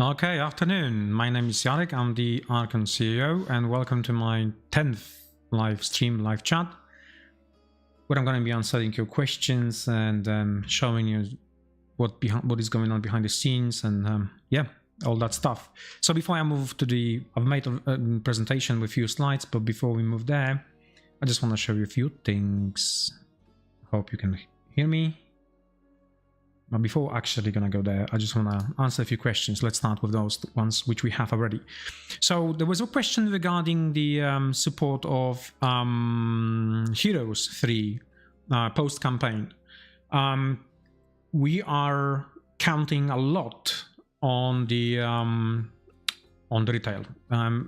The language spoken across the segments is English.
Okay, afternoon. My name is Jarek, I'm the Archon CEO, and welcome to my 10th live stream, live chat, where I'm going to be answering your questions and showing you what is going on behind the scenes and yeah, all that stuff. So before I move to I've made a presentation with a few slides, but before we move there, I just want to show you a few things. Hope you can hear me. But before actually gonna go there, I just want to answer a few questions. Let's start with those ones which we have already. So there was a question regarding the support of Heroes 3 post-campaign. We are counting a lot on the retail,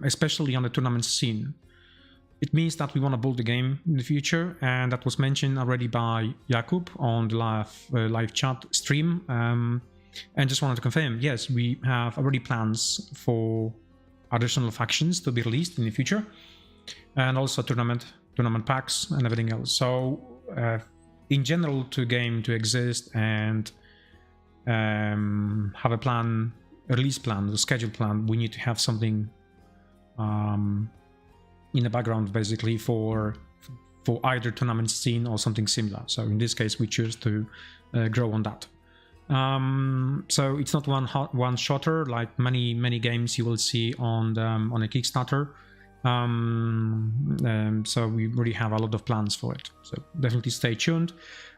especially on the tournament scene. It means that we want to build the game in the future, and that was mentioned already by Jakub on the live chat stream. And just wanted to confirm, yes, we have already plans for additional factions to be released in the future, and also tournament packs and everything else. So in general, to game to exist and have a release plan, a schedule plan, we need to have something in the background, basically, for either tournament scene or something similar. So in this case, we choose to grow on that. So it's not one-shotter like many games you will see on a Kickstarter. So we really have a lot of plans for it. So definitely stay tuned.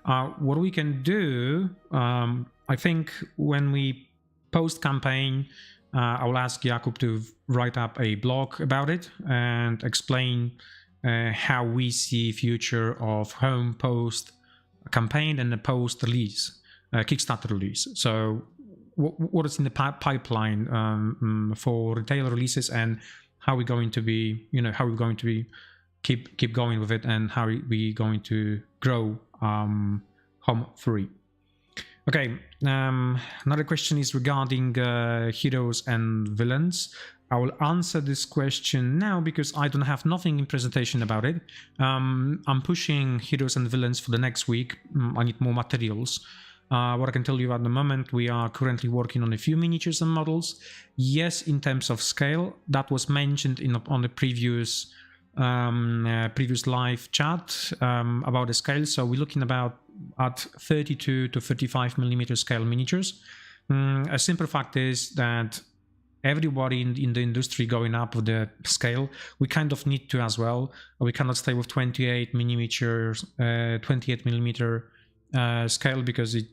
What we can do, I think, when we post campaign, I will ask Jakub to write up a blog about it and explain how we see future of home post campaign and the post release, Kickstarter release. So what is in the pipeline for retail releases, and how we're going to be, keep going with it, and how we going to grow Home 3. Okay, another question is regarding heroes and villains. I will answer this question now because I don't have nothing in presentation about it. I'm pushing heroes and villains for the next week. I need more materials. What I can tell you at the moment, we are currently working on a few miniatures and models. Yes, in terms of scale, that was mentioned on the previous live chat about the scale. So we're looking at 32 to 35 millimeter scale miniatures. A simple fact is that everybody in the industry going up with the scale, we kind of need to as well. We cannot stay with 28 millimeter scale because it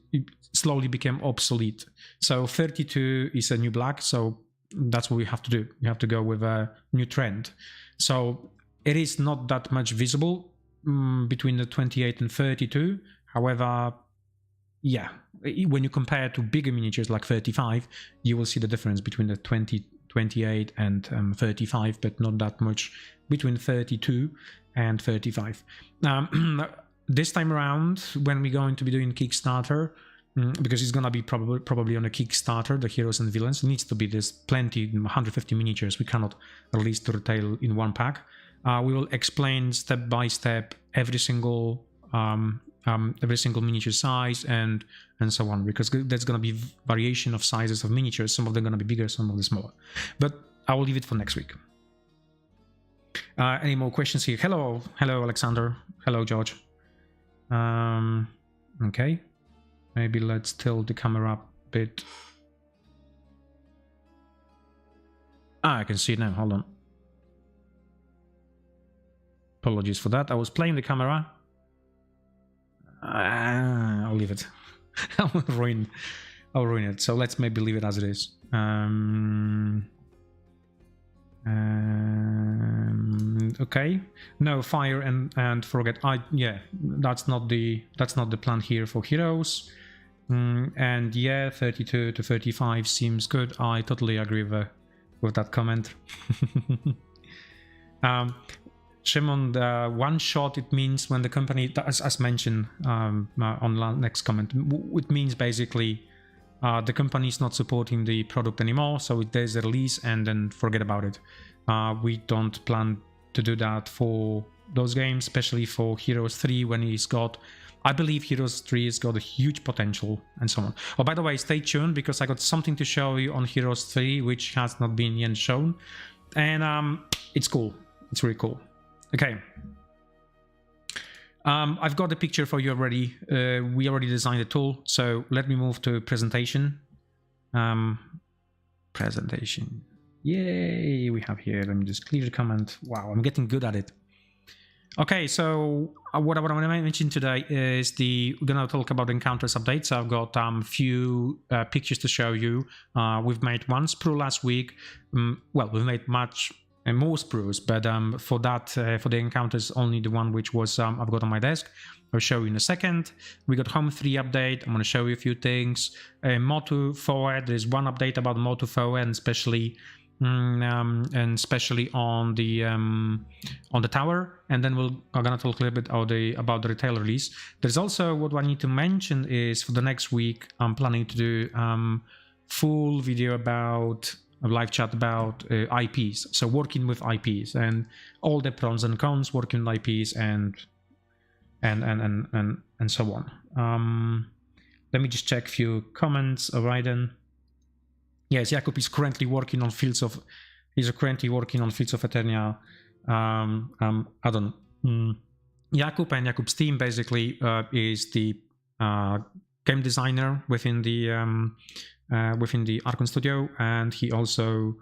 slowly became obsolete. So 32 is a new black, so that's what we have to do. We have to go with a new trend. So it is not that much visible between the 28 and 32. However, yeah, when you compare to bigger miniatures like 35, you will see the difference between the 28 and 35, but not that much between 32 and 35. This time around, when we're going to be doing Kickstarter, because it's going to be probably on a Kickstarter, the heroes and villains, it needs to be this plenty, 150 miniatures. We cannot release to retail in one pack. We will explain step by step every single miniature size and so on, because there's going to be variation of sizes of miniatures. Some of them are going to be bigger, some of them smaller. But I will leave it for next week. Any more questions here? Hello, Alexander. Hello, George. Okay, maybe let's tilt the camera up a bit. I can see it now. Hold on. Apologies for that. I was playing the camera. I'll leave it. I'll ruin it. So let's maybe leave it as it is. Okay. No, fire and forget. Yeah, that's not the plan here for heroes. And yeah, 32 to 35 seems good. I totally agree with that comment. Shimon, the one shot, it means when the company, as mentioned on the next comment, it means basically the company is not supporting the product anymore, so there's a release and then forget about it. We don't plan to do that for those games, especially for Heroes 3 when he's got, I believe Heroes 3 has got a huge potential and so on. Oh, by the way, stay tuned because I got something to show you on Heroes 3 which has not been yet shown, and it's cool. It's really cool. Okay. I've got a picture for you already. We already designed the tool, so let me move to presentation. Presentation. Yay, we have here. Let me just clear the comment. Wow, I'm getting good at it. Okay, so what I want to mention today is we're gonna talk about encounters updates. So I've got few pictures to show you. We've made one sprue last week. Well, we've made much more sprues, but for the encounters, only the one which was I've got on my desk. I'll show you in a second. We got Home 3 update. I'm going to show you a few things. Motu forward. There's one update about Motu forward, and especially on the tower. And then I'm gonna talk a little bit about the retail release. There's also what I need to mention is for the next week, I'm planning to do full video about a live chat about IPs. So working with IPs and all the pros and cons working with IPs and so on. Let me just check a few comments. All right then. Yes, Jakub is currently working on Fields of Eternia. Jakub and Jakub's team basically is the game designer within the Archon Studio, and he also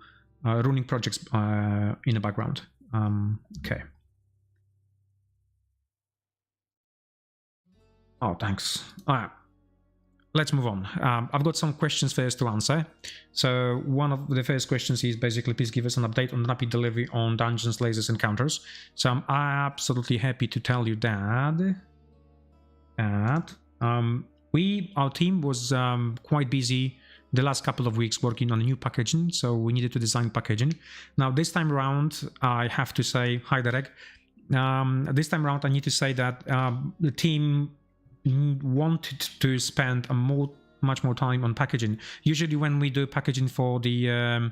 running projects in the background. Okay. Oh, thanks. Let's move on. I've got some questions first to answer. So one of the first questions is basically, please give us an update on rapid delivery on dungeons, lasers, encounters. So I'm absolutely happy to tell you that our team was quite busy the last couple of weeks working on new packaging. So we needed to design packaging. Now this time around, I have to say, hi Jarek. This time around, I need to say that the team wanted to spend much more time on packaging. Usually when we do packaging for the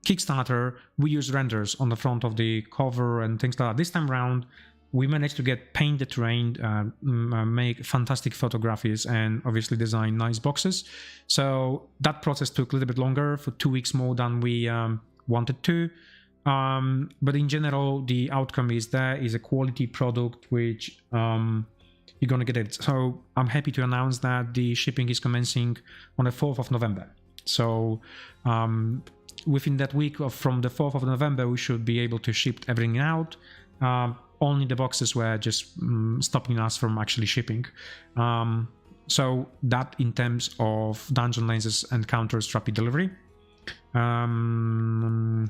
Kickstarter, we use renders on the front of the cover and things like that. This time around, we managed to paint the terrain, make fantastic photographies, and obviously design nice boxes. So that process took a little bit longer, for 2 weeks more than we wanted to. But in general, the outcome is a quality product which you're gonna get it. So I'm happy to announce that the shipping is commencing on the 4th of November. So within that week from the 4th of November, we should be able to ship everything out. Only the boxes were just stopping us from actually shipping. So that in terms of dungeon lasers and counters rapid delivery. The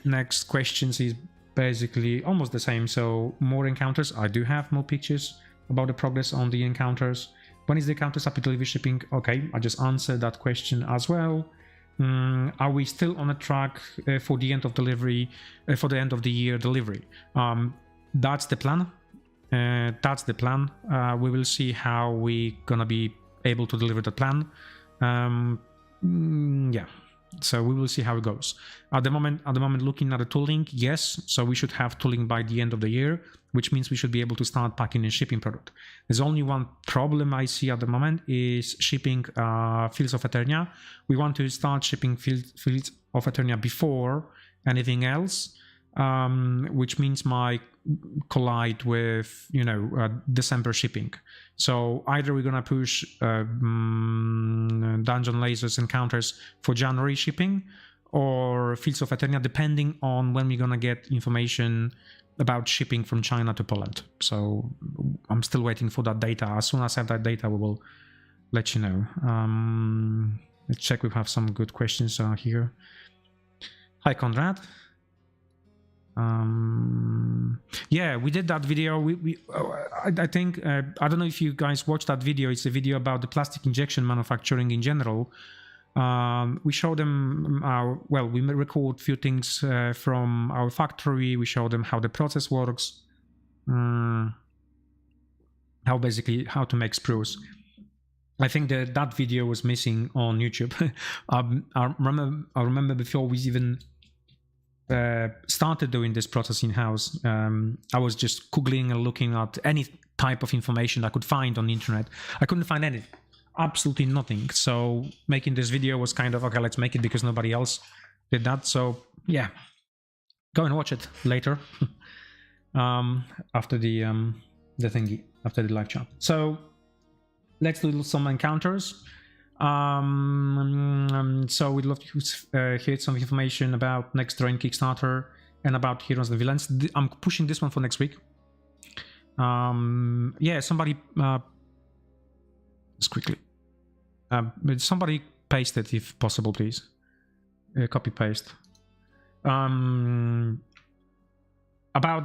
next questions is basically almost the same. So more encounters. I do have more pictures about the progress on the encounters. When is the encounters rapid delivery shipping? Okay, I just answered that question as well. Are we still on a track for the end of delivery, for the end of the year delivery? That's the plan. We will see how we gonna be able to deliver the plan. Yeah. So we will see how it goes. At the moment, looking at the tooling, yes. So we should have tooling by the end of the year, which means we should be able to start packing and shipping product. There's only one problem I see at the moment is shipping Fields of Eternia. We want to start shipping Fields of Eternia before anything else, which means might collide with December shipping. So either we're gonna push dungeon lasers encounters for January shipping, or Fields of Eternia, depending on when we're gonna get information about shipping from China to Poland. So I'm still waiting for that data. As soon as I have that data, we will let you know. Let's check. We have some good questions here. Hi, Conrad. Yeah, we did that video. I think I don't know if you guys watched that video. It's a video about the plastic injection manufacturing in general. We show them we record a few things from our factory. We show them how the process works, how to make sprues. I think that video was missing on YouTube. I remember before we even started doing this process in-house, I was just googling and looking at any type of information I could find on the internet. I couldn't find anything, absolutely nothing. So making this video was kind of, okay, let's make it because nobody else did that. So yeah, go and watch it later after the thingy, after the live chat. So let's do some encounters. So we'd love to hear some information about next terrain Kickstarter and about Heroes and Villains. I'm pushing this one for next week. Yeah, somebody just quickly. Somebody paste it if possible, please. Copy paste. About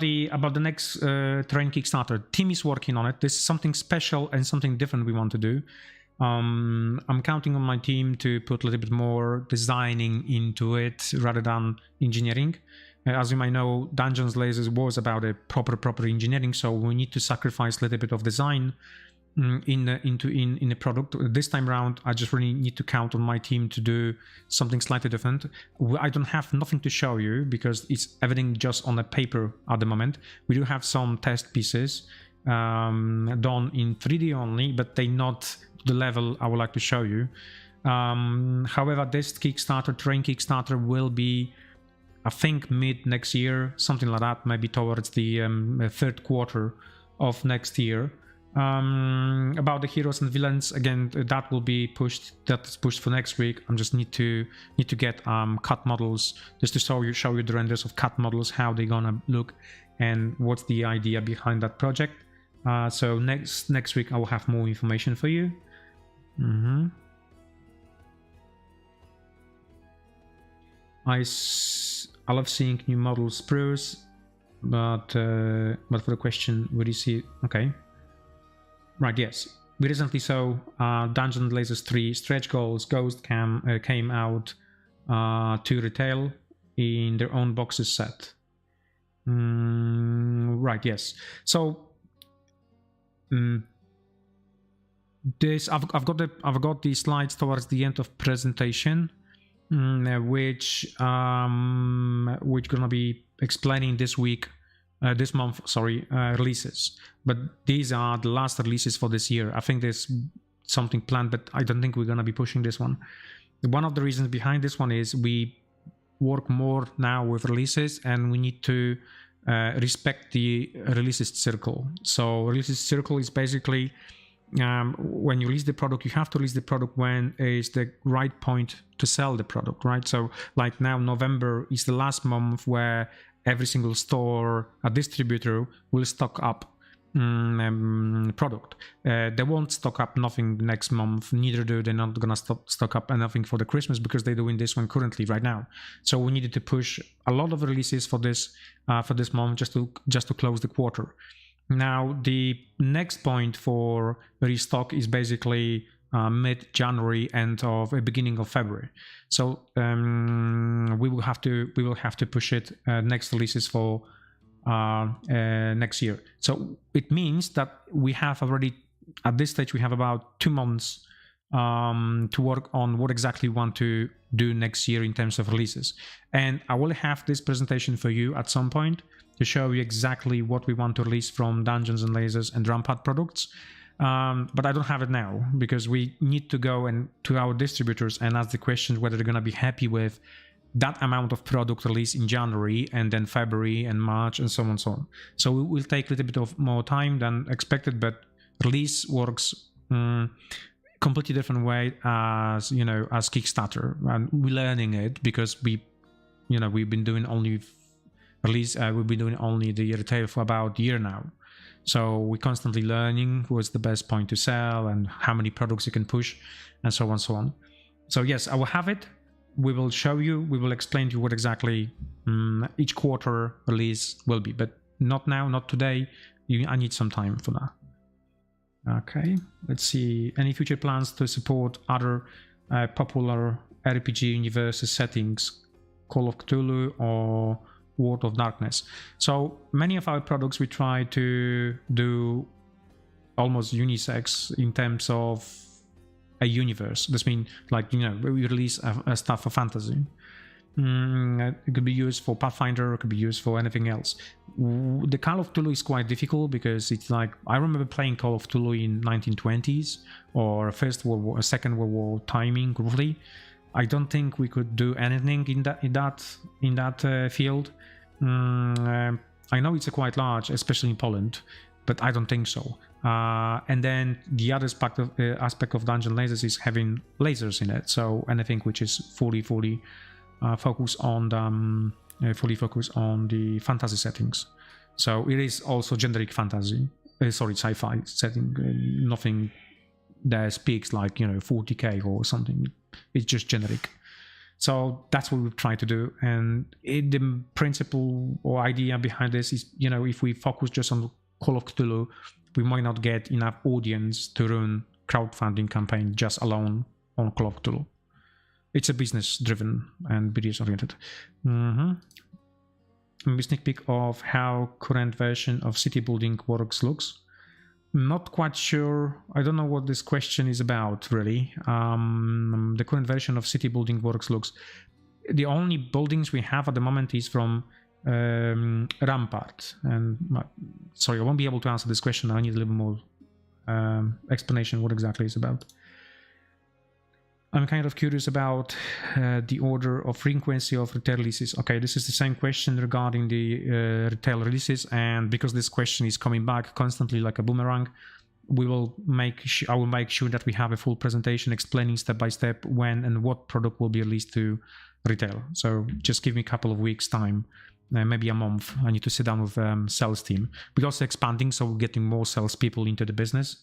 the next terrain Kickstarter, team is working on it. This is something special and something different we want to do. I'm counting on my team to put a little bit more designing into it rather than engineering. As you might know, Dungeons Lasers was about a proper engineering, so we need to sacrifice a little bit of design in the product. This time around, I just really need to count on my team to do something slightly different. I don't have nothing to show you because it's everything just on a paper at the moment. We do have some test pieces done in 3D only, but they're not the level I would like to show you. However, this Kickstarter, terrain Kickstarter, will be, I think, mid next year, something like that, maybe towards the third quarter of next year. About the heroes and villains, again, that will be pushed. That's pushed for next week. I just need to get cut models just to show you the renders of cut models, how they're gonna look, and what's the idea behind that project. So next week I will have more information for you. I love seeing new models spruce, but for the question, would you see? Okay, right. Yes, we recently saw Dungeons Lasers 3 stretch goals. Ghost came out to retail in their own boxes set. Right. Yes. So. This I've got the slides towards the end of presentation, which gonna be explaining this month, releases. But these are the last releases for this year. I think there's something planned, but I don't think we're gonna be pushing this one. One of the reasons behind this one is we work more now with releases, and we need to respect the releases circle. So releases circle is basically when you release the product, you have to release the product when is the right point to sell the product, right? So like now, November is the last month where every single store, a distributor, will stock up product. They won't stock up nothing next month, neither they're not gonna stock up anything for the Christmas because they're doing this one currently right now. So we needed to push a lot of releases for this month just to close the quarter. Now the next point for restock is basically mid-January, end of beginning of February. So we will have to push it next releases for next year. So it means that we have already, at this stage, we have about 2 months to work on what exactly we want to do next year in terms of releases. And I will have this presentation for you at some point to show you exactly what we want to release from Dungeons and Lasers and Rampart products. But I don't have it now because we need to go and to our distributors and ask the question whether they're going to be happy with that amount of product release in January and then February and March and so on and so on. So it will take a little bit of more time than expected, but release works completely different way as Kickstarter, and we're learning it because we've been doing only release. We've been doing only the retail for about a year now. So we're constantly learning what's the best point to sell and how many products you can push and so on and so on. So yes, I will have it. We will show you, we will explain to you what exactly each quarter release will be, but not now, not today. I need some time for that. Okay, let's see. Any future plans to support other popular RPG universes settings, Call of Cthulhu or World of Darkness? So many of our products we try to do almost unisex in terms of a universe. This means, like, we release stuff for fantasy. It could be used for Pathfinder, it could be used for anything else. The Call of Cthulhu is quite difficult because it's like, I remember playing Call of Cthulhu in 1920s or First World War, Second World War timing, roughly. I don't think we could do anything in that field. I know it's quite large, especially in Poland, but I don't think so. And then the other aspect of Dungeon Lasers is having lasers in it. So anything which is fully focused on the fantasy settings. So it is also generic fantasy. Sci-fi setting. Nothing that speaks like 40k or something. It's just generic. So that's what we've tried to do. And the principle or idea behind this is, if we focus just on Call of Cthulhu, we might not get enough audience to run crowdfunding campaign just alone on Call of Cthulhu. It's a business-driven and business-oriented. A sneak peek of how current version of City Building Works looks. Not quite sure. I don't know what this question is about, really. The current version of City Building Works looks. The only buildings we have at the moment is from Rampart. And sorry, I won't be able to answer this question. I need a little more explanation what exactly it's about. I'm kind of curious about the order of frequency of retail releases. Okay, this is the same question regarding the retail releases, and because this question is coming back constantly like a boomerang, I will make sure that we have a full presentation explaining step by step when and what product will be released to retail. So just give me a couple of weeks time, maybe a month. I need to sit down with sales team. We're also expanding, so we're getting more sales people into the business.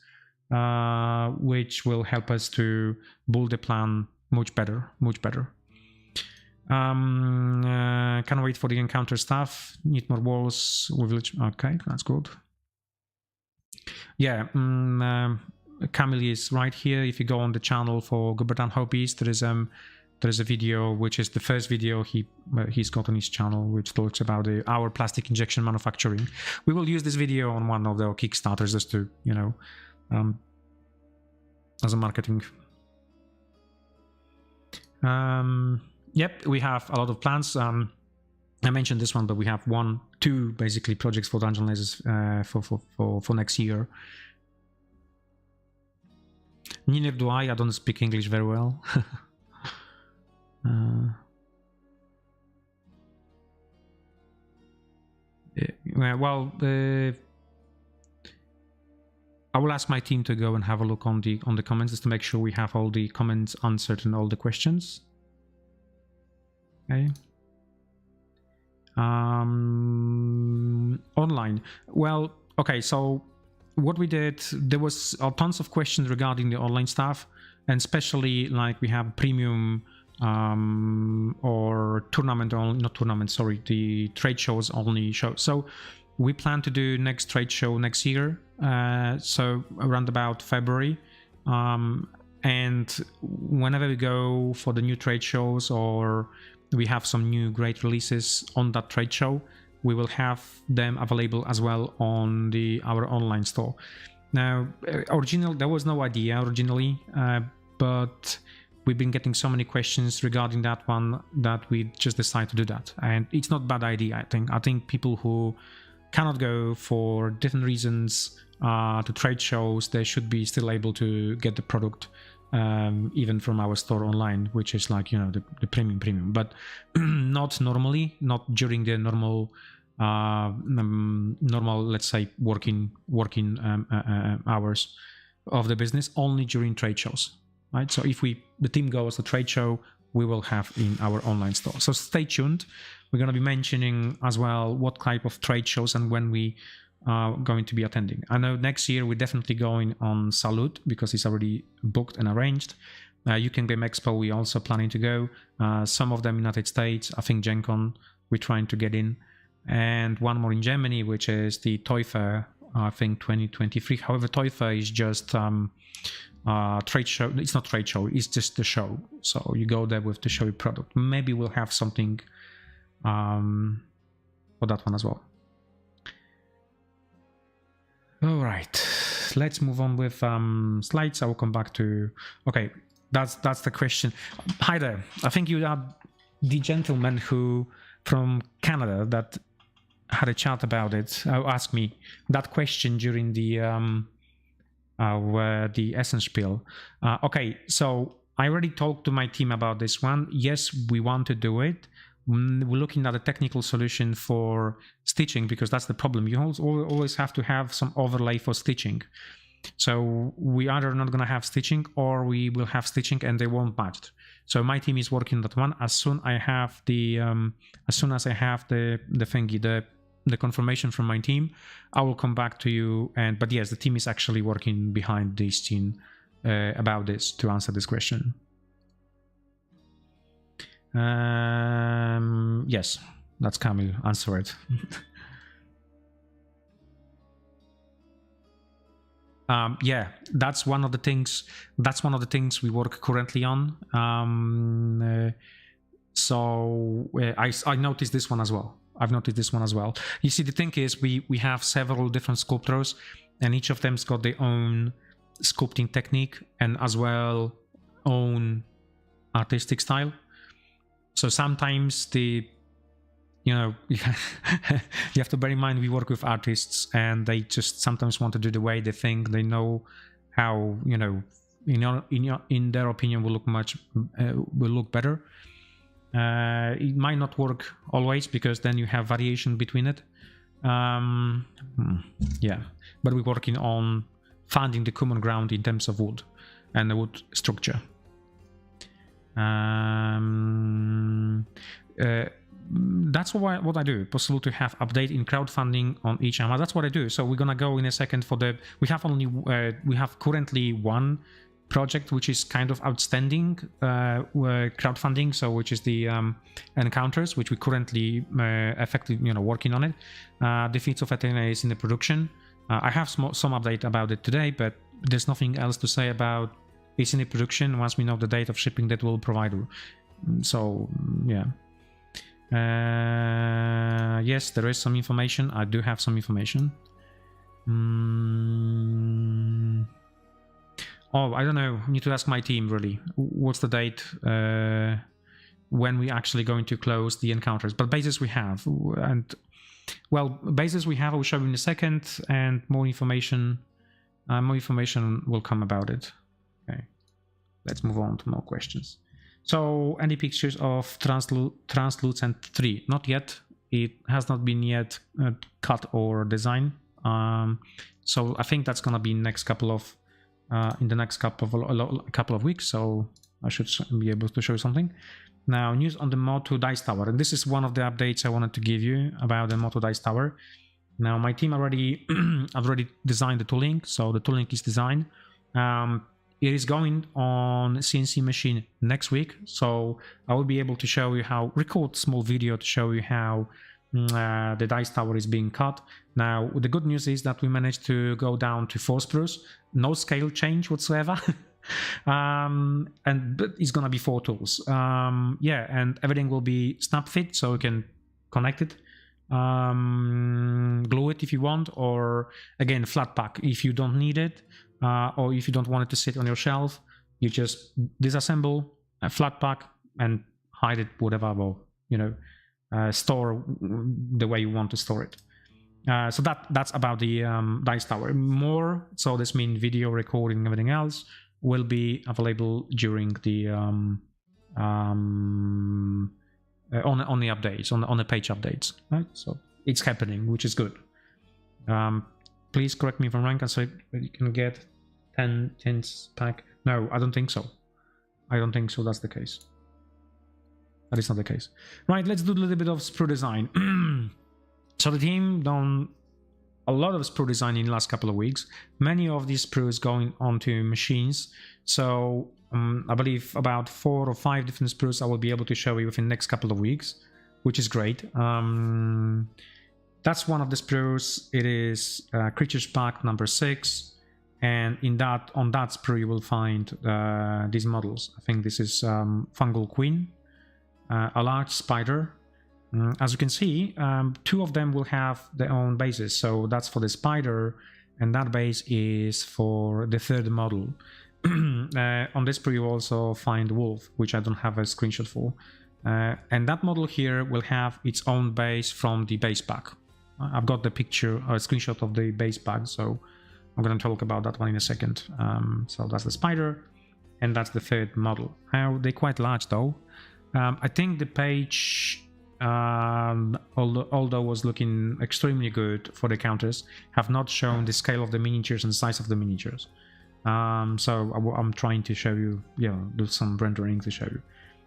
Which will help us to build the plan much better. Can't wait for the encounter stuff. Need more walls with village. Okay, that's good. Yeah, Camille is right here. If you go on the channel for Gobertan Hobbies, there is a video which is the first video he's got on his channel, which talks about our plastic injection manufacturing. We will use this video on one of the Kickstarters just to as a marketing. Yep, we have a lot of plans. I mentioned this one, but we have 2 basically projects for Dungeon Lasers for next year. Neither do I don't speak English very well. I will ask my team to go and have a look on the comments just to make sure we have all the comments answered and all the questions. Okay. Online. Well, okay, so what we did, there was tons of questions regarding the online stuff, and especially like we have premium or tournament only, not tournament, sorry, the trade shows only show. So we plan to do next trade show next year, so around about February. And whenever we go for the new trade shows or we have some new great releases on that trade show, we will have them available as well on our online store. Now, there was no idea originally, but we've been getting so many questions regarding that one that we just decided to do that. And it's not a bad idea, I think. I think people who cannot go for different reasons to trade shows, they should be still able to get the product even from our store online, which is like, the premium, but not normally, not during the normal let's say working hours of the business, only during trade shows, right? So if the team goes to trade show, we will have in our online store. So stay tuned. We're going to be mentioning as well what type of trade shows and when we are going to be attending. I know next year we're definitely going on Salute because it's already booked and arranged. UK Game Expo, we're also planning to go. Some of them in United States, I think Gen Con, we're trying to get in. And one more in Germany, which is the Toy Fair, I think 2023. However, Toy Fair is just trade show. It's not trade show, it's just the show. So you go there with the show product. Maybe we'll have something for that one as well. All right, let's move on with slides. I will come back to. Okay, that's the question. Hi there. I think you are the gentleman who from Canada that had a chat about it asked me that question during the Essence spiel. Okay, so I already talked to my team about this one. Yes, we want to do it. We're looking at a technical solution for stitching because that's the problem. You always have to have some overlay for stitching. So we either not going to have stitching or we will have stitching and they won't match. So my team is working on that one. As soon as I have the confirmation from my team, I will come back to you. But yes, the team is actually working behind this team about this to answer this question. Yes, that's Camille. Answer it. Yeah, that's one of the things. That's one of the things we work currently on. I noticed this one as well. I've noticed this one as well. You see, the thing is, we have several different sculptors, and each of them's got their own sculpting technique and as well own artistic style. So sometimes you have to bear in mind we work with artists and they just sometimes want to do the way they think they know how, in their opinion will look better. It might not work always because then you have variation between it. Yeah, but we're working on finding the common ground in terms of wood and the wood structure. That's what I do. Possible to have update in crowdfunding on each AMA. That's what I do. So we're gonna go in a second for we have currently one project which is kind of outstanding crowdfunding, so which is the encounters, which we currently effectively working on it. The Feats of Athena is in the production. I have some update about it today, but there's nothing else to say about it's in the production. Once we know the date of shipping, that will provide. So yeah. Yes, there is some information. I do have some information. Oh, I don't know. I need to ask my team really. What's the date when we actually going to close the encounters? But bases we have, and well, bases we have. I will show you in a second, and more information will come about it. Okay, let's move on to more questions. So, any pictures of Translucent 3? Not yet. It has not been yet cut or designed. So I think that's gonna be in the next couple of weeks. So I should be able to show you something. Now, news on the Moto Dice Tower, and this is one of the updates I wanted to give you about the Moto Dice Tower. Now, my team already designed the tooling, so the tooling is designed. It is going on CNC machine next week, so I will be able to show you record small video to show you how the dice tower is being cut. Now, the good news is that we managed to go down to 4 sprues, no scale change whatsoever. But it's gonna be 4 tools. Yeah, and everything will be snap fit, so you can connect it, glue it if you want, or again flat pack if you don't need it. Or if you don't want it to sit on your shelf, you just disassemble a flat pack and hide it, whatever, or store the way you want to store it. So that's about the dice tower. More, so this means video recording and everything else will be available during the on the updates, on the page updates, right? So it's happening, which is good. Please correct me if I'm wrong. So you can get 10 tins pack. No, I don't think so. I don't think so. That's the case. That is not the case. Right, let's do a little bit of sprue design. So the team done a lot of sprue design in the last couple of weeks. Many of these sprues going onto machines. So I believe about 4 or 5 different sprues I will be able to show you within the next couple of weeks, which is great. That's one of the sprues. It is Creatures Pack number 6, and on that sprue you will find these models. I think this is Fungal Queen, a large spider. As you can see, 2 of them will have their own bases. So that's for the spider, and that base is for the 3rd model. On this sprue you also find Wolf, which I don't have a screenshot for. And that model here will have its own base from the base pack. I've got the picture, a screenshot of the base pack, so I'm going to talk about that one in a second. So that's the spider, and that's the third model. They're quite large though. I think the page, although was looking extremely good for the counters, have not shown the scale of the miniatures and size of the miniatures. So I'm trying to show you, do some rendering to show you.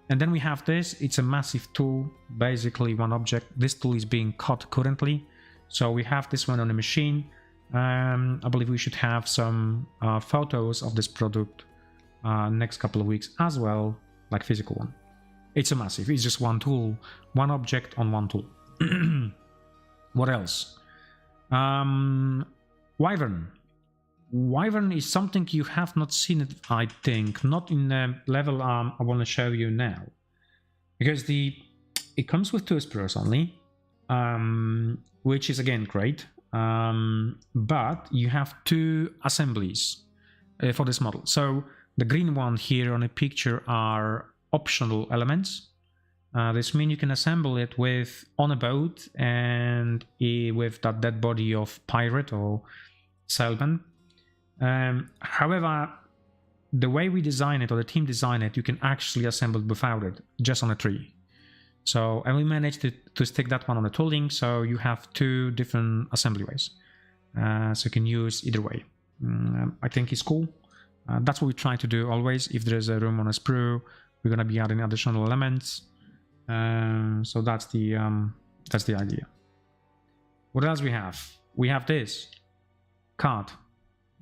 And then we have this. It's a massive tool, basically one object. This tool is being cut currently. So we have this one on the machine. I believe we should have some photos of this product next couple of weeks as well, like physical one. It's a massive, it's just one tool, one object on one tool. What else? Wyvern. Wyvern is something you have not seen, I think, not in the level I want to show you now. Because it comes with 2 sprues only, which is again great. But you have 2 assemblies for this model. So the green one here on the picture are optional elements. This means you can assemble it on a boat and with that dead body of pirate or sailman. However, the way we design it, or the team design it, you can actually assemble it without it, just on a tree. So, and we managed to stick that one on the tooling, so you have 2 different assembly ways. So you can use either way. I think it's cool. That's what we try to do always. If there's a room on a sprue, we're going to be adding additional elements. So that's the idea. What else we have? We have this card,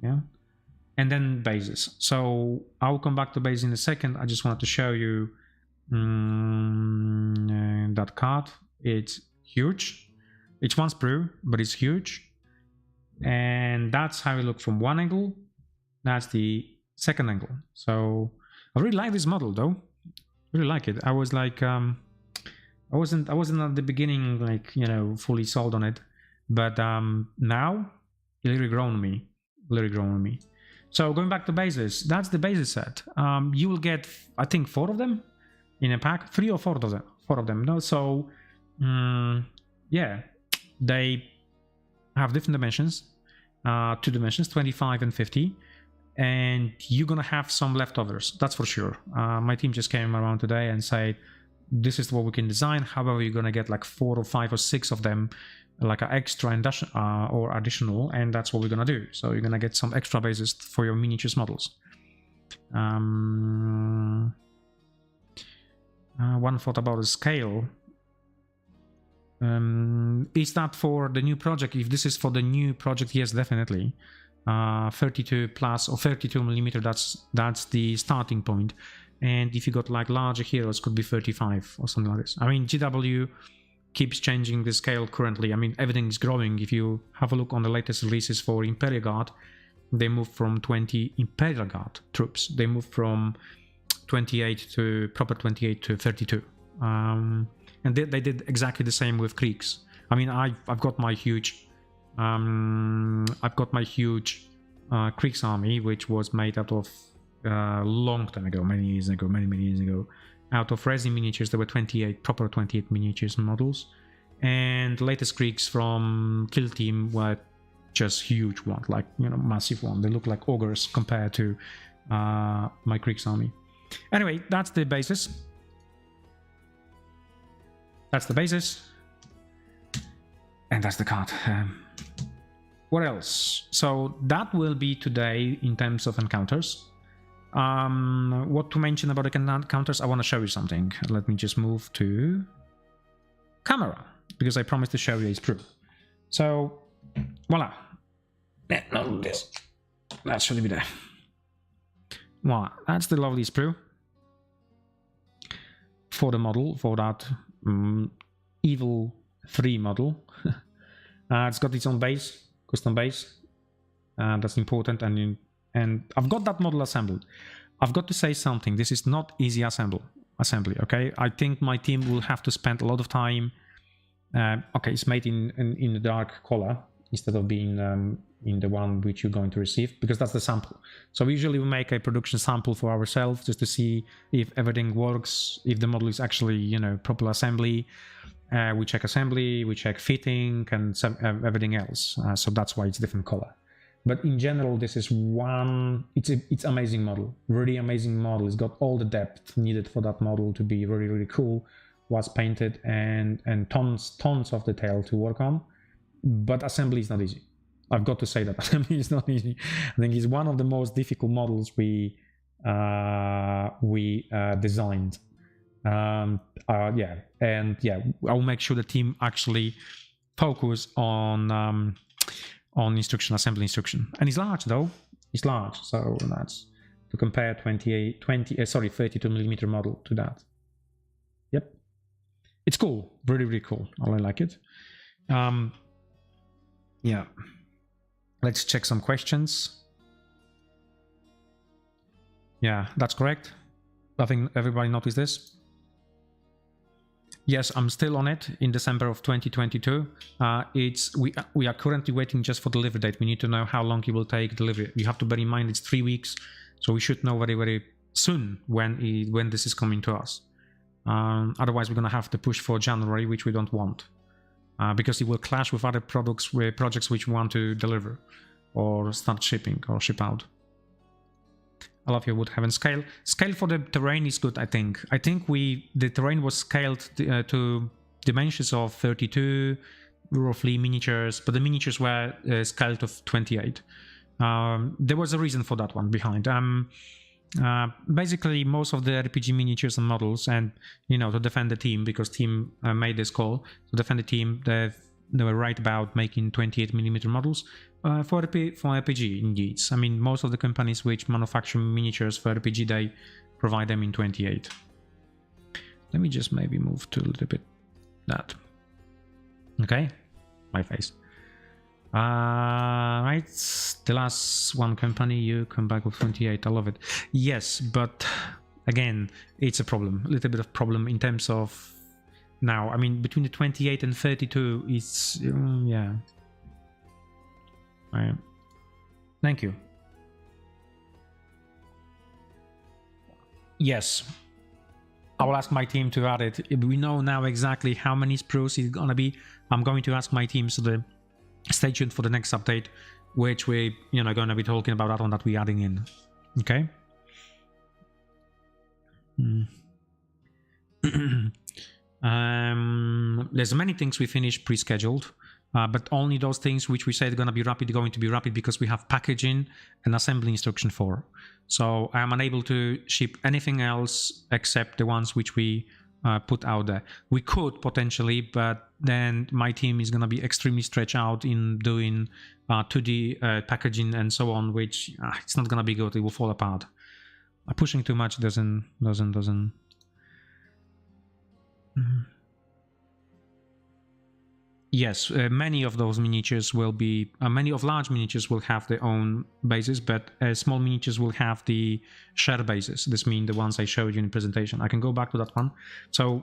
and then bases. So I'll come back to base in a second. I just wanted to show you that card. It's huge. It's 1 sprue, but it's huge. And that's how it looks from one angle. That's the second angle. So I really like this model though. Really like it. I was like, I wasn't at the beginning like, fully sold on it, but now it really grown on me. So going back to bases, that's the bases set. You will get, I think, 4 of them in a pack, 3 or 4 of them. 4 of them. No, so yeah, they have different dimensions, 2 dimensions, 25 and 50. And you're gonna have some leftovers, that's for sure. My team just came around today and said, this is what we can design. However, you're gonna get like 4 or 5 or 6 of them, like an extra or additional, and that's what we're gonna do. So you're gonna get some extra bases for your miniatures models. One thought about the scale. Is that for the new project? If this is for the new project, yes, definitely. 32 plus or 32 millimeter, that's the starting point. And if you got like larger heroes, could be 35 or something like this. I mean, GW keeps changing the scale currently. I mean, everything is growing. If you have a look on the latest releases for Imperial Guard, they moved from 20 Imperial Guard troops. They moved from 28 to proper 28 to 32. And they did exactly the same with Kriegs. I mean, I've got my huge Kriegs army, which was made out of long time ago, many years ago, out of resin miniatures. There were 28 proper 28 miniatures models, and the latest Kriegs from Kill Team were just huge one, like massive one. They look like ogres compared to my Kriegs army. Anyway, that's the basis. That's the basis, and that's the card. What else? So that will be today in terms of encounters. What to mention about the encounters? I want to show you something. Let me just move to camera, because I promised to show you a sprue. So voila. No, this. That should be there. Voila. That's the lovely sprue for the model, for that Evil 3 model. It's got its own base, custom base. That's important, and I've got that model assembled. I've got to say something. This is not easy assembly. Okay, I think my team will have to spend a lot of time. Okay, it's made in the dark color. instead of being in the one which you're going to receive, because that's the sample. So usually we make a production sample for ourselves just to see if everything works, if the model is actually, you know, proper assembly. We check assembly, we check fitting, and everything else. So that's why it's different color. But in general, this is it's amazing model, really amazing model. It's got all the depth needed for that model to be really, really cool. Was painted and tons of detail to work on. But assembly is not easy. I've got to say that assembly is not easy. I think it's one of the most difficult models we designed. I'll make sure the team actually focus on assembly instruction. And it's large though. It's large, so that's to compare 32 millimeter model to that. Yep, it's cool, really, really cool. I like it. Yeah, let's check some questions. Yeah, that's correct. I think everybody noticed this. Yes, I'm still on it in December of 2022. We are currently waiting just for delivery date. We need to know how long it will take delivery. You have to bear in mind it's 3 weeks, so we should know very, very soon when this is coming to us. Otherwise, we're gonna have to push for January, which we don't want, because it will clash with other projects which we want to deliver or start shipping or ship out. I love your wood heaven scale. Scale for the terrain is good, I think. I think the terrain was scaled to dimensions of 32, roughly miniatures, but the miniatures were scaled of 28. There was a reason for that one behind. Basically, most of the RPG miniatures and models, and you know, to defend the team, because team made this call to defend the team, they were right about making 28mm models for RPG indeed. I mean, most of the companies which manufacture miniatures for RPG, they provide them in 28. Let me just maybe move to a little bit that. Okay, my face. Right, the last one company, you come back with 28. I love it. Yes, but again, it's a problem, a little bit of problem in terms of now. I mean, between the 28 and 32, it's yeah. All right. Thank you. Yes, I will ask my team to add it. We know now exactly how many sprues it's gonna be. I'm going to ask my team, so stay tuned for the next update, which we gonna be talking about that one that we're adding in. Okay. There's many things we finished pre-scheduled, but only those things which we said are going to be rapid because we have packaging and assembly instruction for. So I'm unable to ship anything else except the ones which we put out there. We could potentially, but then my team is going to be extremely stretched out in doing 2D packaging and so on, which it's not going to be good. It will fall apart. Pushing too much doesn't. Yes, many of those miniatures will be, many of large miniatures will have their own bases, but small miniatures will have the share bases. This means the ones I showed you in the presentation. I can go back to that one. So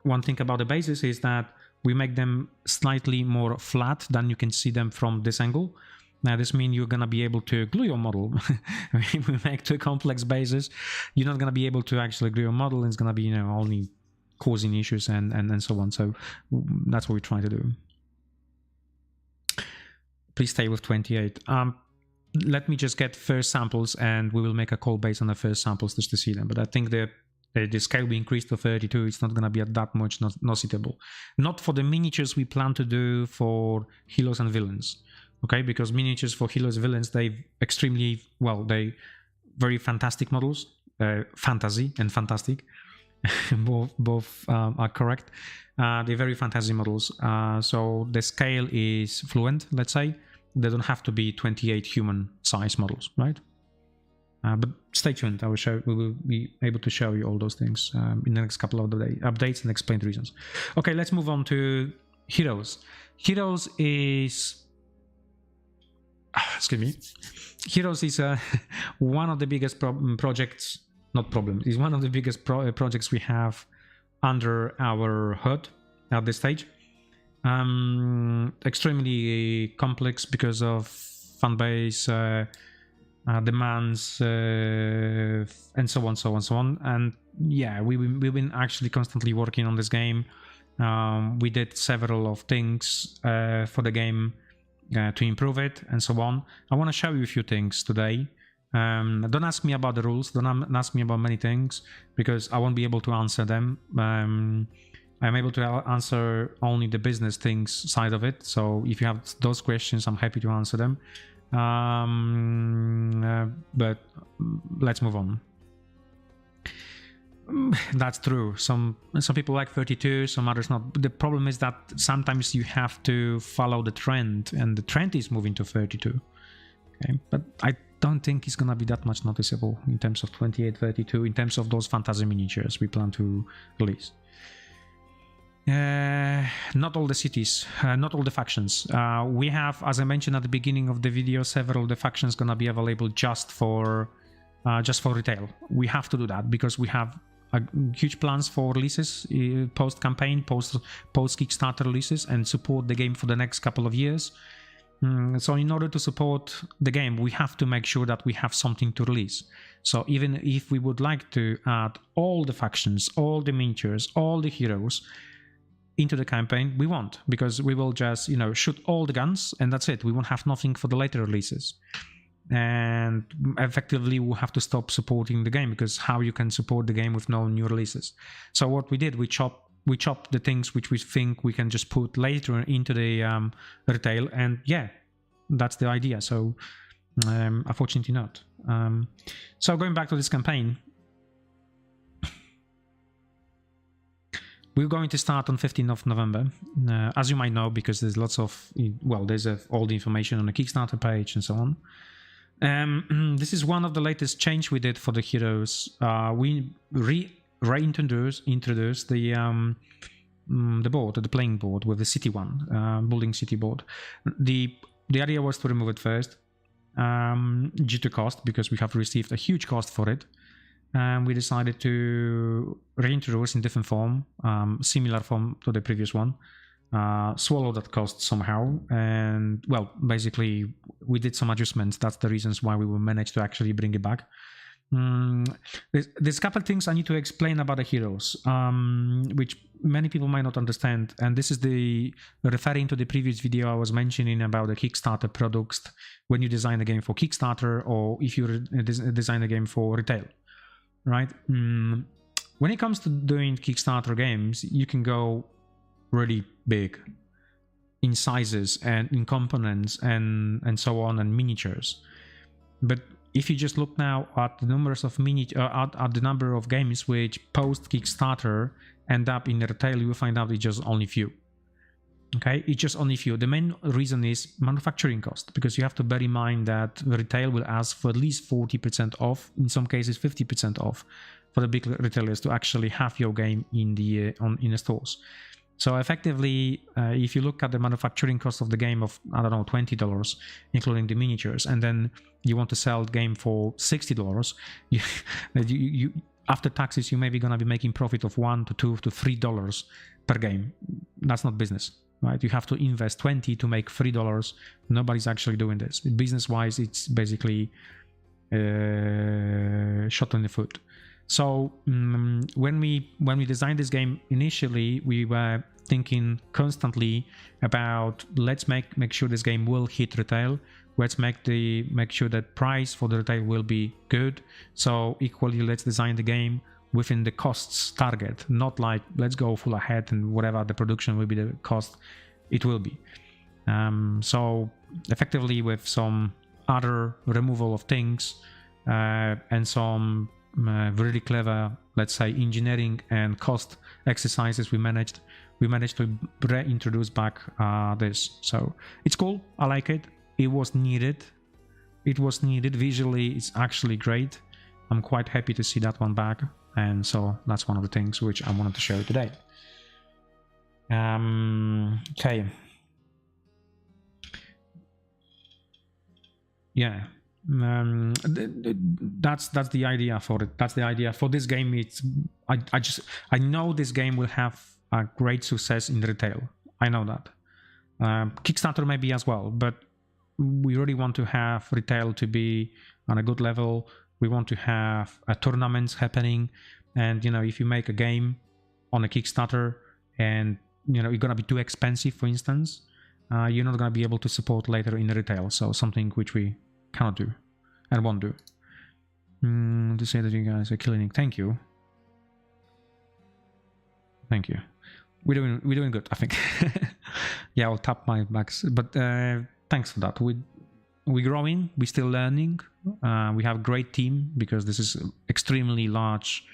one thing about the bases is that we make them slightly more flat than you can see them from this angle. Now this means you're going to be able to glue your model. If we make two complex bases, you're not going to be able to actually glue your model, and it's going to be only causing issues and so on. So that's what we're trying to do. Please stay with 28. Let me just get first samples and we will make a call based on the first samples just to see them. But I think the scale we increased to 32, it's not going to be that much noticeable. Not for the miniatures we plan to do for heroes and villains. Okay, because miniatures for heroes and villains, they extremely, well, they very fantastic models, fantasy and fantastic. both are correct. They're very fantasy models, so the scale is fluent. Let's say they don't have to be 28 human size models, right? But stay tuned. We will be able to show you all those things in the next couple of updates and explain the reasons. Okay, let's move on to heroes. Heroes is excuse me. Heroes is one of the biggest projects. Not problem. It's one of the biggest projects we have under our hood at this stage. extremely complex because of fan base, demands, and so on. And yeah, we've been actually constantly working on this game. We did several of things for the game to improve it and so on. I want to show you a few things today. Don't ask me about the rules, don't ask me about many things, because I won't be able to answer them. I'm able to answer only the business things side of it, so if you have those questions, I'm happy to answer them. But let's move on. That's true. Some people like 32, some others not. The problem is that sometimes you have to follow the trend, and the trend is moving to 32. Okay, but I don't think it's gonna be that much noticeable in terms of 28, 32, in terms of those fantasy miniatures we plan to release. Not all the cities, not all the factions. We have, as I mentioned at the beginning of the video, several of the factions gonna be available just for retail. We have to do that because we have huge plans for releases, post-campaign, post-Kickstarter releases, and support the game for the next couple of years. So in order to support the game, we have to make sure that we have something to release. So even if we would like to add all the factions, all the miniatures, all the heroes into the campaign, we won't, because we will just, shoot all the guns and that's it. We won't have nothing for the later releases. And effectively we'll have to stop supporting the game, because how you can support the game with no new releases? So what we did, we chopped the things which we think we can just put later into the retail, and yeah, that's the idea. So unfortunately not. So going back to this campaign, we're going to start on 15th of November, as you might know, because there's lots of, there's all the information on the Kickstarter page and so on. This is one of the latest change we did for the heroes. We reintroduced the board, the playing board with the city one, building city board. The idea was to remove it first due to cost, because we have received a huge cost for it. We decided to reintroduce in different form, similar form to the previous one. Swallow that cost somehow, and basically we did some adjustments. That's the reasons why we will manage to actually bring it back. There's a couple of things I need to explain about the heroes, which many people might not understand, and this is referring to the previous video I was mentioning about the Kickstarter products when you design a game for Kickstarter, or if you design a game for retail, right? When it comes to doing Kickstarter games, you can go really big in sizes and in components and so on, and miniatures. But if you just look now at the numbers of at the number of games which post Kickstarter end up in retail, you will find out it's just only few. Okay, it's just only few. The main reason is manufacturing cost, because you have to bear in mind that retail will ask for at least 40% off, in some cases 50% off, for the big retailers to actually have your game in the stores. So effectively, if you look at the manufacturing cost of the game of, I don't know, $20, including the miniatures, and then you want to sell the game for $60, you after taxes, you may be going to be making profit of $1 to $2 to $3 per game. That's not business, right? You have to invest $20 to make $3. Nobody's actually doing this. Business-wise, it's basically shot in the foot. So when we designed this game initially, we were thinking constantly about, let's make sure this game will hit retail. Let's make sure that price for the retail will be good. So equally, let's design the game within the costs target, not like let's go full ahead and whatever the production will be the cost it will be. So effectively, with some other removal of things and some really clever, let's say, engineering and cost exercises, we managed to reintroduce back this. So it's cool. I like it. It was needed. Visually, it's actually great. I'm quite happy to see that one back, and so that's one of the things which I wanted to show today. Okay. Yeah. That's the idea for it. That's the idea for this game. I know this game will have a great success in retail. I know that. Kickstarter maybe as well, but we really want to have retail to be on a good level. We want to have tournaments happening, and if you make a game on a Kickstarter and it's gonna be too expensive, for instance, you're not gonna be able to support later in retail. So something which we cannot do and won't do. To say that you guys are killing it. Thank you. Thank you. We're doing good, I think. Yeah, I'll tap my backs, but thanks for that. We're growing. We're still learning. We have a great team because this is extremely large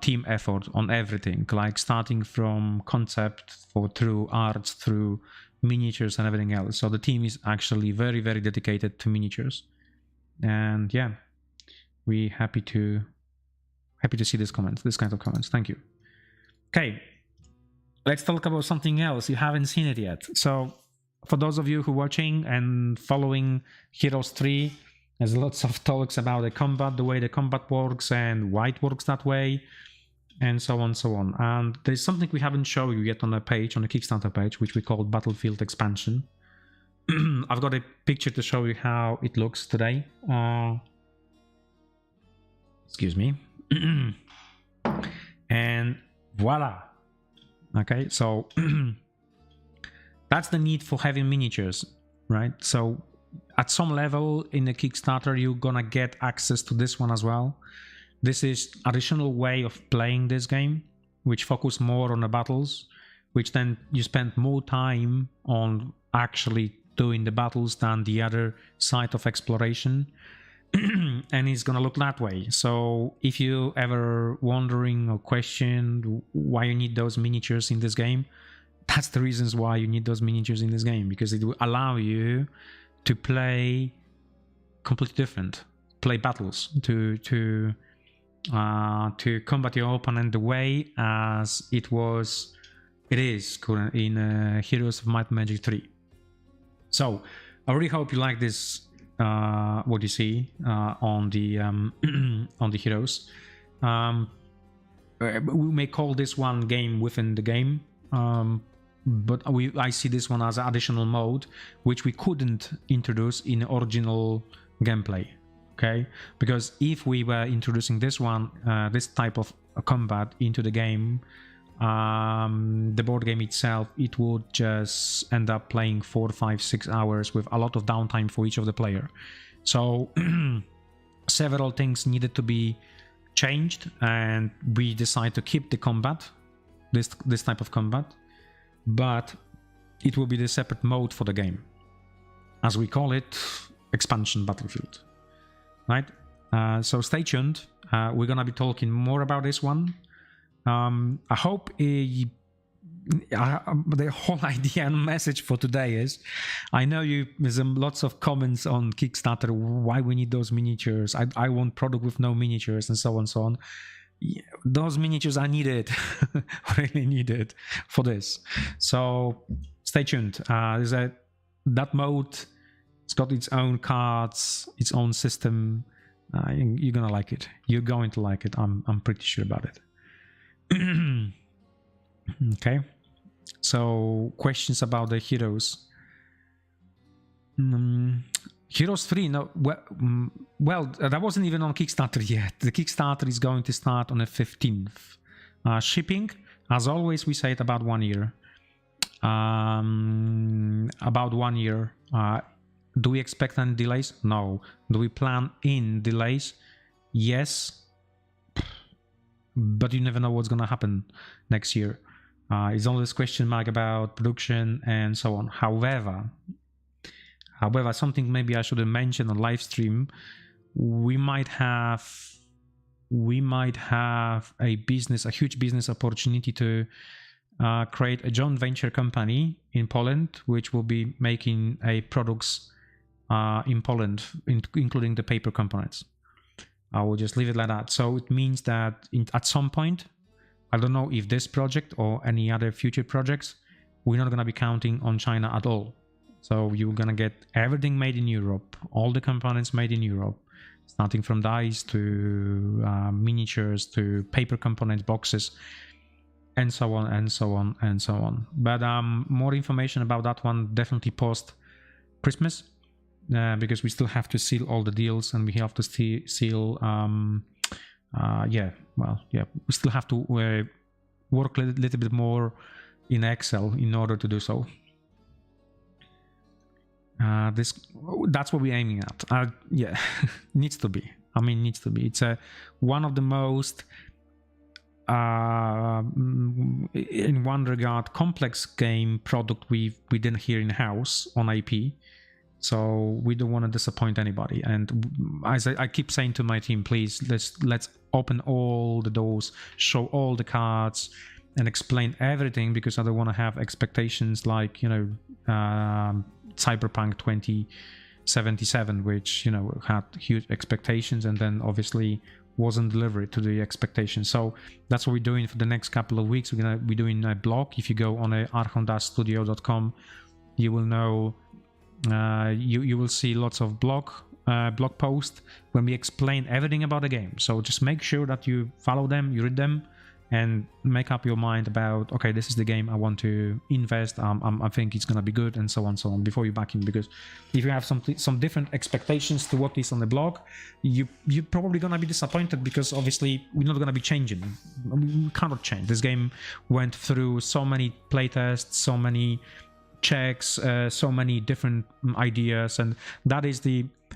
team effort on everything, like starting from concept through art, through miniatures and everything else. So the team is actually very, very dedicated to miniatures, and yeah, we're happy to see this kind of comments. Thank you. Okay, let's talk about something else. You haven't seen it yet. So for those of you who are watching and following Heroes 3, there's lots of talks about the combat, the way the combat works and why it works that way, and so on, so on. And there's something we haven't shown you yet on the page, on the Kickstarter page, which we call Battlefield Expansion. I've got a picture to show you how it looks today. Excuse me. And voila. Okay, so that's the need for having miniatures, right? So at some level in the Kickstarter, you're gonna get access to this one as well. This is additional way of playing this game, which focus more on the battles, which then you spend more time on actually doing the battles than the other side of exploration. And it's gonna look that way. So if you ever wondering or question why you need those miniatures in this game, that's the reasons why you need those miniatures in this game, because it will allow you to play completely different, play battles, to combat your opponent the way as it is in Heroes of Might and Magic 3. So I really hope you like this. What you see on the on the heroes. We may call this one game within the game, but I see this one as an additional mode which we couldn't introduce in original gameplay. Okay, because if we were introducing this one, this type of combat into the game, the board game itself, it would just end up playing 4, 5, 6 hours with a lot of downtime for each of the player. So several things needed to be changed, and we decided to keep the combat, this type of combat, but it will be the separate mode for the game, as we call it, Expansion Battlefield, right? So stay tuned. We're gonna be talking more about this one. I hope the whole idea and message for today is, I know there's lots of comments on Kickstarter why we need those miniatures. I want product with no miniatures and so on and so on. Yeah, those miniatures are needed, really needed for this. So stay tuned. That mode, it's got its own cards, its own system. You're gonna like it. You're going to like it. I'm pretty sure about it. Okay, so questions about the heroes. Heroes 3, no, well, that wasn't even on Kickstarter yet. The Kickstarter is going to start on the 15th. Shipping, as always, we say it about 1 year. About 1 year. Do we expect any delays? No. Do we plan in delays? Yes. But you never know what's going to happen next year. It's only this question mark about production and so on. However, something maybe I should have mentioned on live stream, we might have a huge business opportunity to create a joint venture company in Poland, which will be making products in Poland, including the paper components. I will just leave it like that. So it means that at some point, I don't know if this project or any other future projects, we're not going to be counting on China at all. So you're going to get everything made in Europe, all the components made in Europe, starting from dice to miniatures to paper components, boxes. and so on and so on and so on. But more information about that one definitely post Christmas, because we still have to seal all the deals, and we have to seal we still have to work a little bit more in Excel in order to do so. That's what we're aiming at. Needs to be. I mean, needs to be. It's one of the most in one regard complex game product we didn't hear in house on IP. So we don't want to disappoint anybody. And as I keep saying to my team, please let's open all the doors, show all the cards, and explain everything, because I don't want to have expectations like, you know, Cyberpunk 2077, which, you know, had huge expectations and then obviously wasn't delivered to the expectations. So that's what we're doing for the next couple of weeks. We're gonna be doing a blog. If you go on archon-studio.com, you will know. You will see lots of blog posts when we explain everything about the game. So just make sure that you follow them, you read them, and make up your mind about, okay, this is the game I want to invest. I think it's gonna be good, and so on, before you back in. Because if you have some different expectations to what is on the blog, you're probably gonna be disappointed, because obviously we're not gonna be changing. We cannot change. This game went through so many playtests, so many checks, so many different ideas, and that is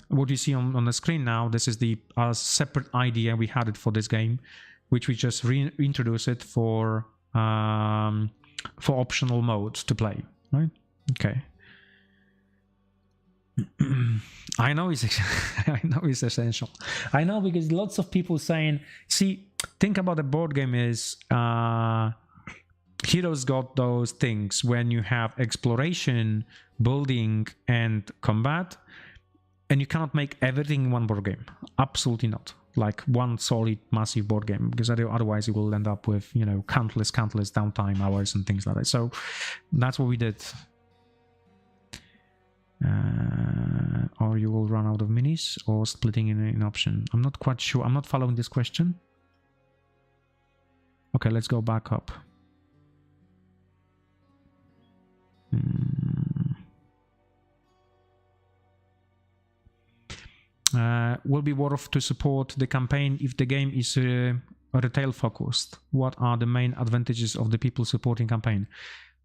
what you see on the screen now. This is the separate idea we had it for this game, which we just reintroduce it for optional modes to play, right? Okay. I know it's essential. I know, because lots of people saying, see, think about the board game is Heroes got those things when you have exploration, building, and combat, and you cannot make everything in one board game. Absolutely not. Like one solid massive board game, because otherwise you will end up with, you know, countless downtime hours and things like that. So that's what we did. Or you will run out of minis, or splitting in an option. I'm not quite sure. I'm not following this question. Okay, let's go back up. Will be worth to support the campaign if the game is retail focused. What are the main advantages of the people supporting campaign?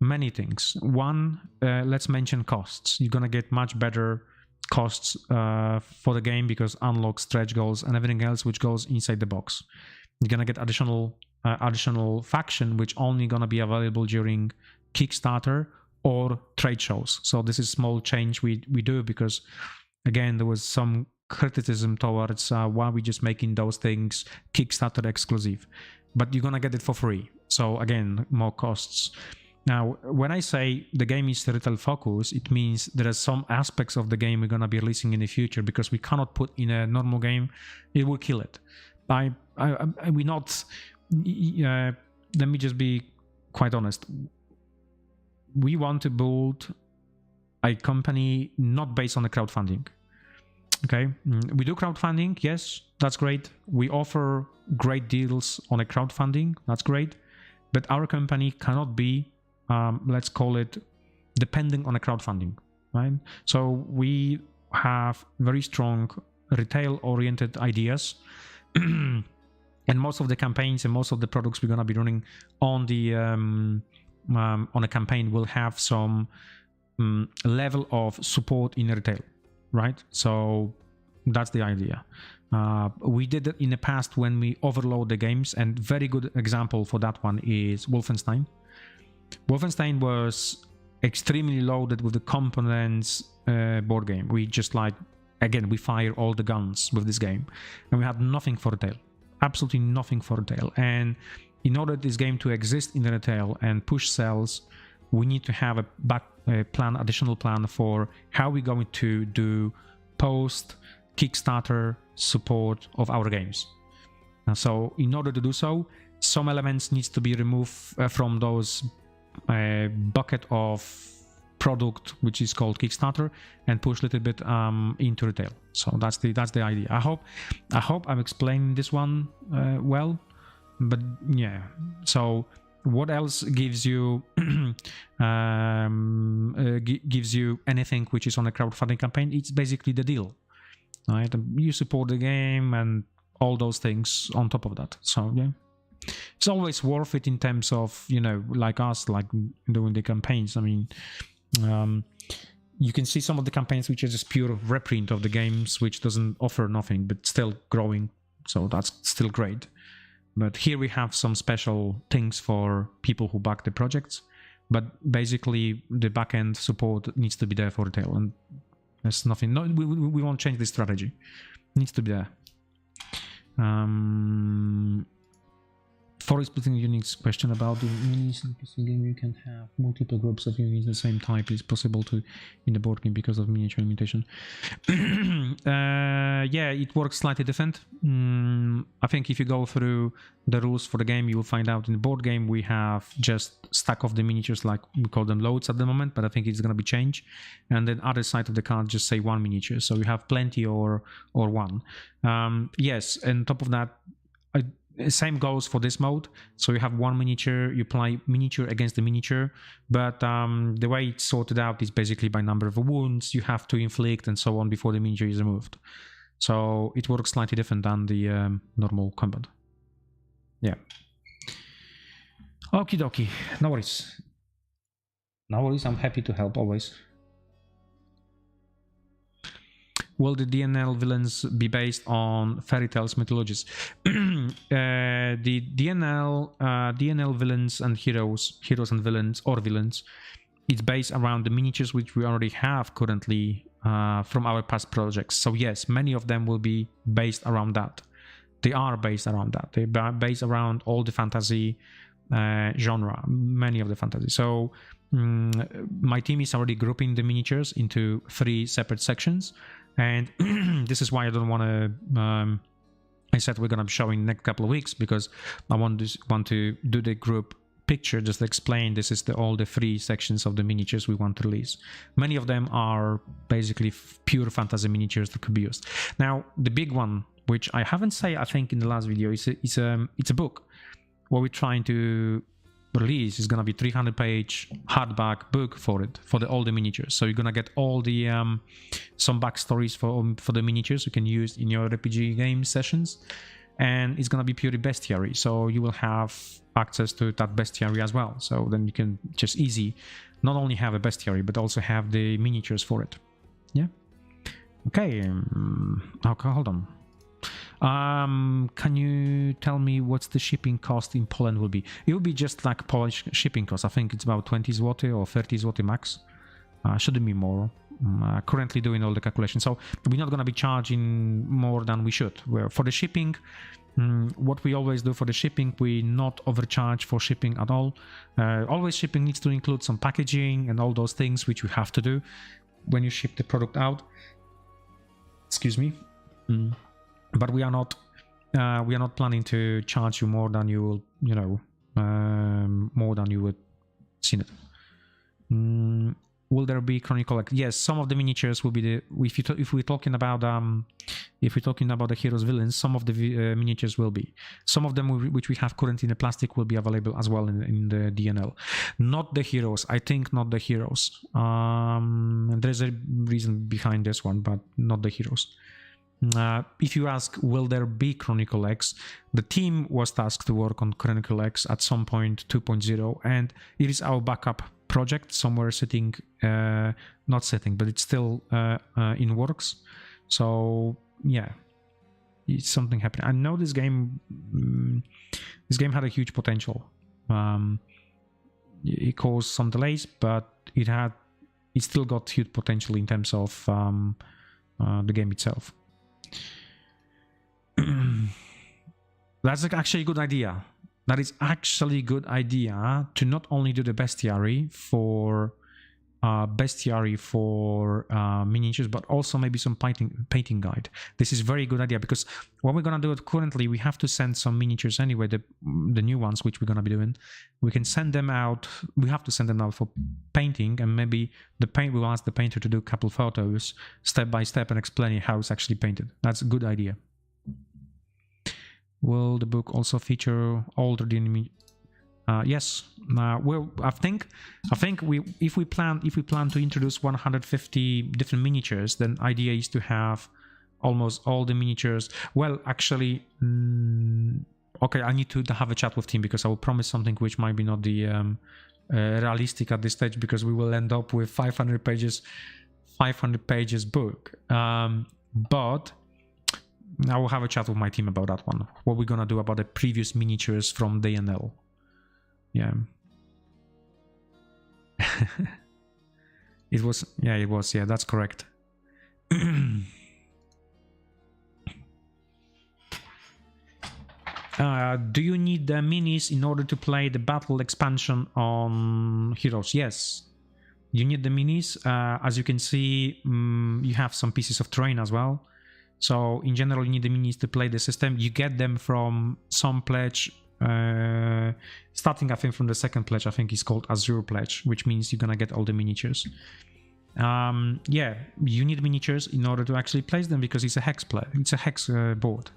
Many things. One, let's mention costs. You're gonna get much better costs for the game, because unlock, stretch goals, and everything else which goes inside the box. You're gonna get additional faction, which only gonna be available during Kickstarter or trade shows. So this is small change we do, because again, there was some criticism towards why we just making those things Kickstarter exclusive, but you're gonna get it for free. So again, more costs. Now, when I say the game is retail focus, it means there are some aspects of the game we're gonna be releasing in the future, because we cannot put in a normal game. It will kill it. We not. Let me just be quite honest. We want to build a company not based on the crowdfunding. Okay, we do crowdfunding, yes, that's great. We offer great deals on a crowdfunding, that's great. But our company cannot be, let's call it, depending on a crowdfunding, right? So we have very strong retail-oriented ideas, and most of the campaigns and most of the products we're gonna be running on the on a campaign will have some level of support in retail, right? So that's the idea. We did it in the past when we overload the games, and very good example for that one is Wolfenstein. Wolfenstein was extremely loaded with the components board game. We just we fire all the guns with this game, and we had nothing for retail, absolutely nothing for retail. And in order this game to exist in the retail and push sales, we need to have a additional plan for how we're going to do post Kickstarter support of our games. So in order to do so, some elements needs to be removed from those bucket of product which is called Kickstarter, and push a little bit into retail. So that's the idea. I hope I'm explaining this one well. But yeah, so what else gives you gives you anything which is on a crowdfunding campaign? It's basically the deal, right? You support the game and all those things on top of that. So yeah, it's always worth it in terms of, you know, like us, like doing the campaigns. I mean, you can see some of the campaigns which are just pure reprint of the games, which doesn't offer nothing but still growing, so that's still great. But here we have some special things for people who back the projects, but basically the backend support needs to be there for retail, and there's nothing. No, we won't change the strategy. It needs to be there. For splitting units question about the minis in PC game, you can have multiple groups of units the same type. It's possible to in the board game because of miniature limitation. Yeah, it works slightly different. I think if you go through the rules for the game, you will find out in the board game we have just stack of the miniatures, like we call them loads at the moment, but I think it's going to be changed. And then other side of the card just say one miniature, so you have plenty or one. Yes, and top of that, same goes for this mode. So you have one miniature, you play miniature against the miniature, but the way it's sorted out is basically by number of wounds you have to inflict and so on before the miniature is removed. So it works slightly different than the normal combat. Yeah. Okie dokie. No worries. No worries, I'm happy to help always. Will the DNL villains be based on fairy tales mythologies? The DNL villains and heroes and villains, or villains, it's based around the miniatures which we already have currently from our past projects. So yes, many of them will be based around that. They are based around that. They're based around all the fantasy genre, many of the fantasy. So my team is already grouping the miniatures into 3 separate sections. And this is why I don't want to. I said we're gonna be showing next couple of weeks, because I want to do the group picture, just to explain this is all the 3 sections of the miniatures we want to release. Many of them are basically pure fantasy miniatures that could be used. Now the big one, which I haven't said I think in the last video, is it's a book. What we're trying to release is gonna be 300-page hardback book for all the miniatures. So you're gonna get all the some backstories for the miniatures you can use in your RPG game sessions, and it's gonna be purely bestiary. So you will have access to that bestiary as well. So then you can just not only have a bestiary but also have the miniatures for it. Yeah. Okay. Okay. Hold on. Can you tell me what's the shipping cost in Poland will be? It will be just like Polish shipping cost. I think it's about 20 zloty or 30 zloty max. Shouldn't be more. Currently doing all the calculations, so we're not going to be charging more than we should. For the shipping, what we always do for the shipping, we not overcharge for shipping at all. Always shipping needs to include some packaging and all those things which you have to do when you ship the product out. Excuse me. But we are not planning to charge you more than you will, more than you would seen it. Will there be Chronicle? Yes, some of the miniatures will be if we're talking about the heroes villains, some of the miniatures will be. Some of them which we have currently in the plastic will be available as well in the DNL. Not the heroes. I think not the heroes. There's a reason behind this one, but not the heroes. If you ask, will there be Chronicle X? The team was tasked to work on Chronicle X at some point 2.0, and it is our backup project somewhere sitting, not sitting, but it's still in works. So yeah, it's something happening. I know this game had a huge potential. It caused some delays, but it still got huge potential in terms of the game itself. That's actually a good idea. That is actually a good idea to not only do the bestiary for miniatures, but also maybe some painting guide. This is a very good idea, because what we're gonna do it currently, we have to send some miniatures anyway, the new ones which we're gonna be doing. We can send them out. We have to send them out for painting, and maybe we'll ask the painter to do a couple photos step by step and explaining how it's actually painted. That's a good idea. Will the book also feature older Yes. Well, I think if we plan to introduce 150 different miniatures, then idea is to have almost all the miniatures. Well, actually, okay, I need to have a chat with team, because I will promise something which might be not the realistic at this stage, because we will end up with 500 pages book. But I will have a chat with my team about that one. What we're gonna do about the previous miniatures from DNL. Yeah. It was, yeah, that's correct. Do you need the minis in order to play the battle expansion on Heroes? Yes, you need the minis. As you can see, you have some pieces of terrain as well. So in general, you need the minis to play the system. You get them from some pledge, starting I think from the second pledge. I think it's called Azure Pledge, which means you're gonna get all the miniatures. Yeah, you need miniatures in order to actually place them, because it's a hex play. It's a hex board.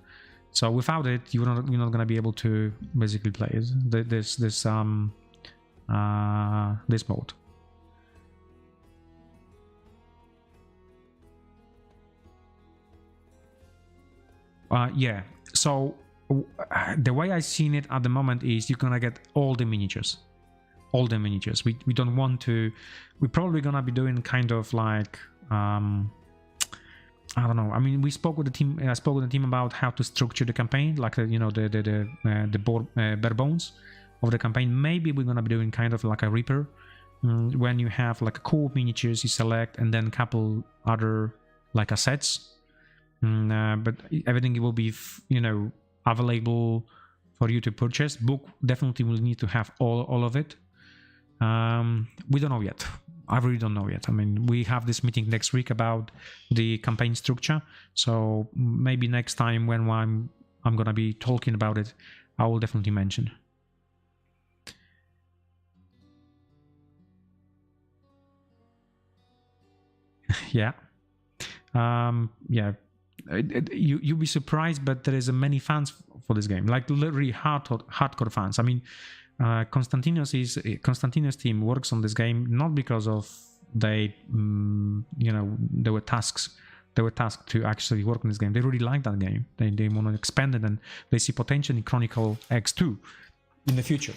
So without it, you're not gonna be able to basically play it. This mode. Yeah. So the way I've seen it at the moment is you're gonna get all the miniatures. All the miniatures. We don't want to. We're probably gonna be doing kind of like I don't know. I mean, we spoke with the team. I spoke with the team about how to structure the campaign, like the bare bones of the campaign. Maybe we're gonna be doing kind of like a Reaper, when you have like a core miniatures you select, and then a couple other like assets. But everything will be available for you to purchase. Book definitely will need to have all of it. We don't know yet. I really don't know yet. I mean, we have this meeting next week about the campaign structure, so maybe next time when I'm gonna be talking about it, I will definitely mention. Yeah. Yeah. You'll be surprised, but there is many fans for this game, like literally hardcore fans. I mean, Konstantinos team works on this game not because of they were tasked to actually work on this game. They really like that game. They want to expand it, and they see potential in Chronicle X2 in the future.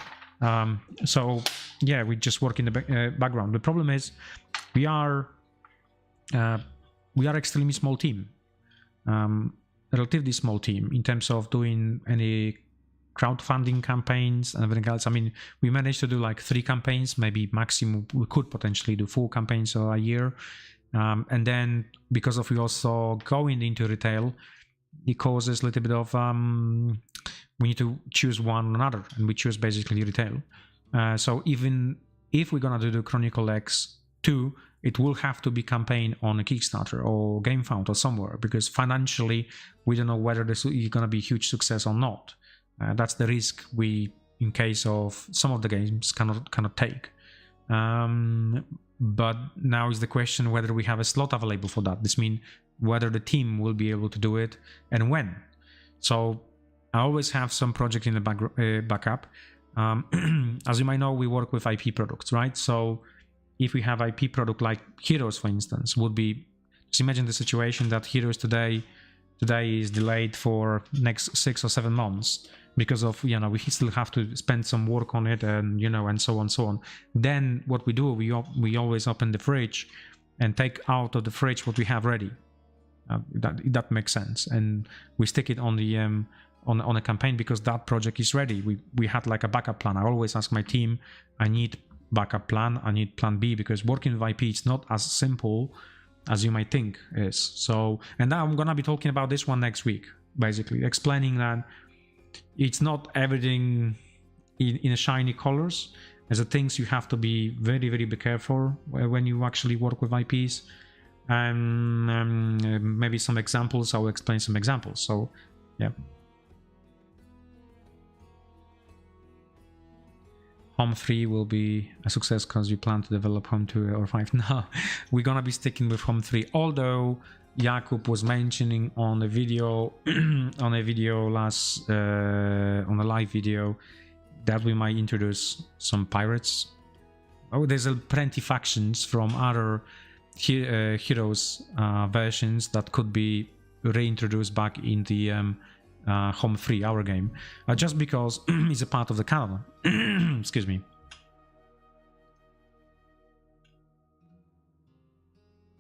So yeah, we just work in the background. The problem is we are extremely small team. Relatively small team in terms of doing any crowdfunding campaigns and everything else. I mean, we managed to do like 3 campaigns, maybe maximum we could potentially do 4 campaigns a year, and then because of we also going into retail, it causes a little bit of we need to choose one or another, and we choose basically retail. So even if we're gonna do the Chronicle X2, it will have to be campaign on a Kickstarter or GameFound or somewhere, because financially we don't know whether this is going to be a huge success or not. That's the risk we, in case of some of the games, cannot take. But now is the question whether we have a slot available for that. This means whether the team will be able to do it and when. So I always have some project in the backup. As you might know, we work with IP products, right? So if we have IP product like Heroes, for instance, would be, just imagine the situation that Heroes today is delayed for next 6 or 7 months because of, we still have to spend some work on it, and and so on. Then what we do, we always open the fridge and take out of the fridge what we have ready. That makes sense, and we stick it on the on a campaign because that project is ready. We had like a backup plan. I always ask my team, I need backup plan, I need plan B, because working with IP is not as simple as you might think is. So, and now I'm gonna be talking about this one next week, basically explaining that it's not everything in a shiny colors. There's the things you have to be very, very be careful when you actually work with IPs. And maybe some examples, I'll explain some examples. So yeah. Home 3 will be a success because you plan to develop Home 2 or 5. No, we're gonna be sticking with Home 3. Although Jakub was mentioning on a video, on a live video, that we might introduce some pirates. Oh, there's plenty factions from other heroes versions that could be reintroduced back in the home free, our game, just because it's a part of the canon. Excuse me.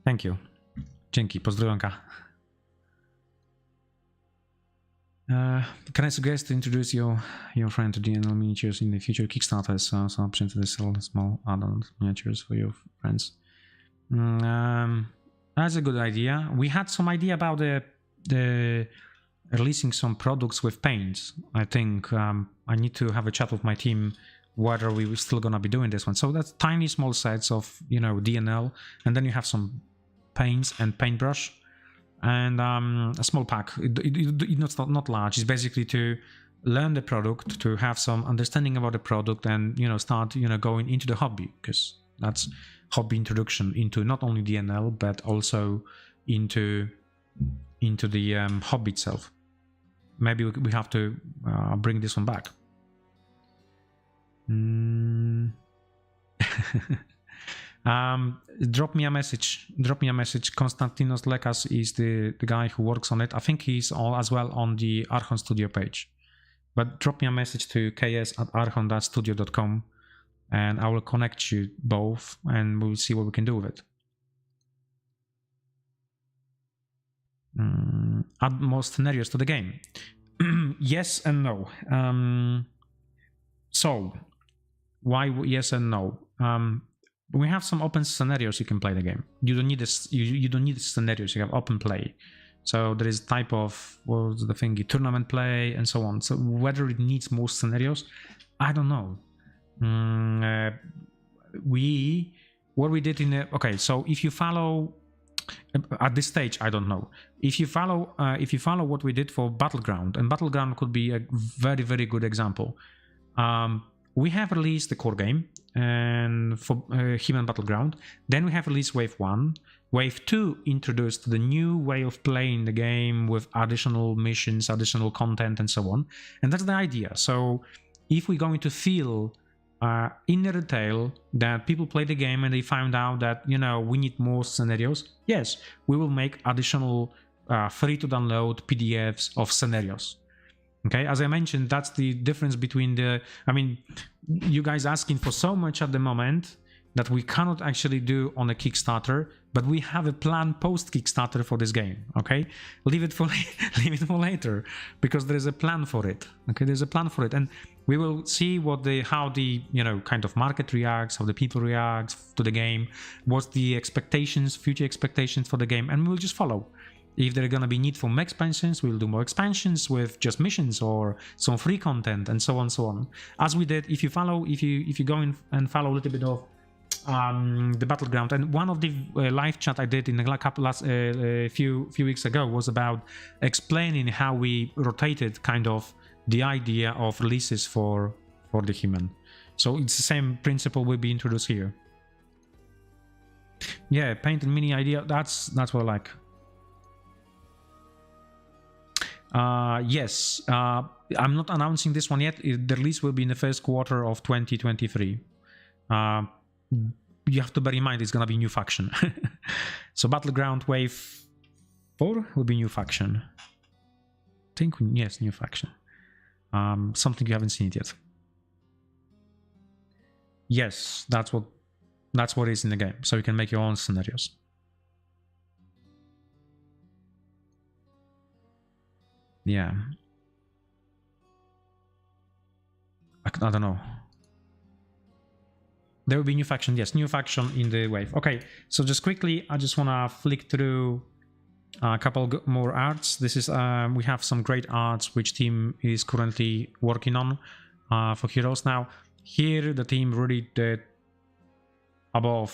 Thank you. Dzięki, pozdrowionka. Can I suggest to introduce your friend to DNL miniatures in the future Kickstarter? So option to sell small add-on miniatures for your friends. That's a good idea. We had some idea about the releasing some products with paints. I think I need to have a chat with my team whether we were still gonna be doing this one. So that's tiny small sets of, you know, DNL, and then you have some paints and paintbrush. And a small pack. It's not large. It's basically to learn the product, to have some understanding about the product, and, you know, start, you know, going into the hobby, because that's hobby introduction into not only DNL but also into the hobby itself. Maybe we have to bring this one back. Drop me a message. Konstantinos Lekas is the guy who works on it. I think he's all as well on the Archon Studio page. But drop me a message to ks@archon.studio.com and I will connect you both and we'll see what we can do with it. Add more scenarios to the game. Yes and no. So why yes and no? We have some open scenarios you can play the game. You don't need this. You don't need scenarios. You have open play. So there is type of, what was the thingy, tournament play and so on. So whether it needs more scenarios, I don't know. What we did in the, okay. So if you follow at this stage, I don't know. If you follow what we did for Battleground, and Battleground could be a very, very good example. We have released the core game and for Human Battleground. Then we have released Wave 1. Wave 2 introduced the new way of playing the game with additional missions, additional content, and so on. And that's the idea. So if we're going to feel in the retail that people play the game and they found out that, you know, we need more scenarios, yes, we will make additional free to download PDFs of scenarios. Okay, as I mentioned, that's the difference between you guys asking for so much at the moment that we cannot actually do on a Kickstarter, but we have a plan post Kickstarter for this game. Okay, leave it for later, because there is a plan for it. Okay, there's a plan for it, and we will see how the you know, kind of market reacts, how the people react to the game, what's the expectations, future expectations for the game, and we'll just follow. If there are gonna be need for more expansions, we'll do more expansions with just missions or some free content and so on, so on. As we did, if you go in and follow a little bit of the Battleground, and one of the live chat I did in the few weeks ago was about explaining how we rotated kind of the idea of releases for the Human. So it's the same principle will be introduced here. Yeah, paint and mini idea. That's what I like. Yes, I'm not announcing this one yet. The release will be in the first quarter of 2023. You have to bear in mind it's gonna be new faction. So Battleground Wave 4 will be new faction. I think, yes, new faction. Something you haven't seen it yet. Yes, that's what is in the game. So you can make your own scenarios. Yeah. I don't know. There will be new faction. Yes, new faction in the wave. Okay, so just quickly, I just want to flick through a couple more arts. This is we have some great arts which team is currently working on for Heroes. Now here the team really did above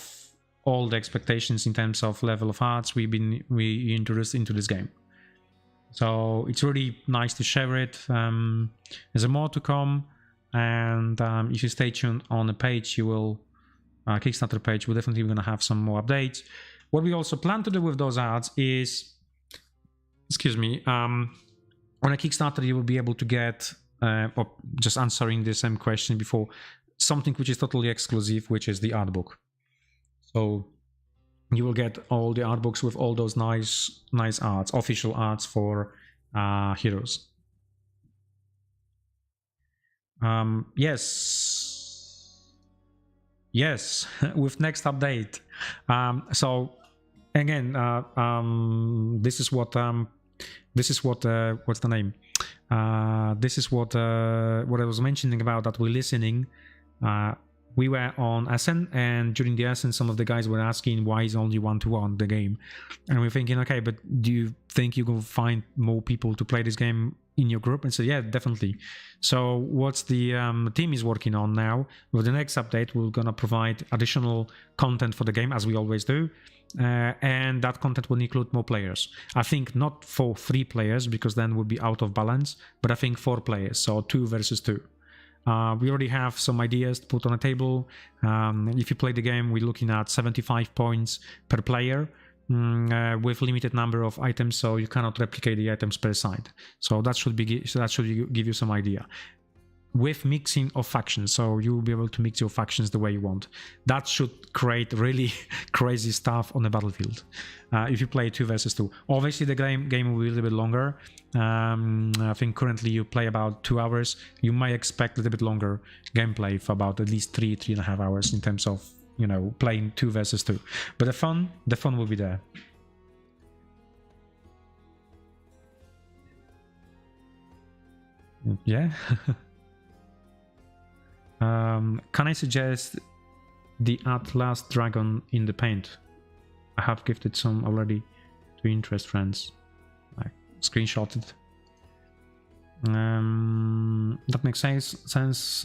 all the expectations in terms of level of arts we introduced into this game. So it's really nice to share it. There's more to come, and if you stay tuned on the page, you will Kickstarter page, we're definitely going to have some more updates. What we also plan to do with those ads is, excuse me, on a Kickstarter you will be able to get or just answering the same question before, something which is totally exclusive, which is the Artbook. So you will get all the art books with all those nice arts, official arts for heroes. Yes, with next update. So again, this is what what's the name? This is what I was mentioning about, that we're listening. We were on Essen, and during the Essen, some of the guys were asking why is only 1-to-1 the game, and we're thinking, okay, but do you think you can find more people to play this game in your group? And so yeah, definitely. So what's the team is working on now, with the next update, we're gonna provide additional content for the game, as we always do, and that content will include more players. I think not for 3 players, because then we'll be out of balance, but I think 4 players, so 2 versus 2. We already have some ideas to put on a table. If you play the game, we're looking at 75 points per player, with limited number of items, so you cannot replicate the items per side. So that should give you some idea. With mixing of factions, so you'll be able to mix your factions the way you want. That should create really crazy stuff on the battlefield. If you play 2 versus 2, obviously the game will be a little bit longer. I think currently you play about 2 hours. You might expect a little bit longer gameplay for about at least 3.5 hours in terms of, you know, playing 2 versus 2. But the fun will be there. Yeah. Can I suggest the Atlas Dragon in the paint? I have gifted some already to interest friends. I screenshotted. That makes sense.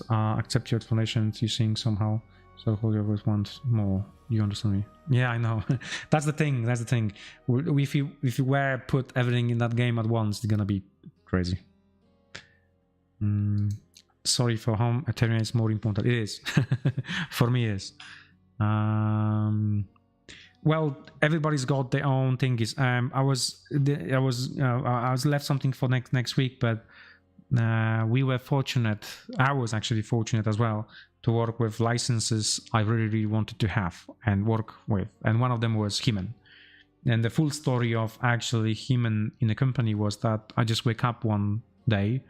Accept your explanations using somehow. So who always want more. You understand me? Yeah, I know. That's the thing. If you were put everything in that game at once, it's gonna be crazy. Sorry for home. Ethereum is more important. It is. For me, it is. Well, everybody's got their own things. I was left something for next week, but we were fortunate. I was actually fortunate as well to work with licenses I really wanted to have and work with, and one of them was He-Man. And the full story of actually He-Man in the company was that I just wake up one day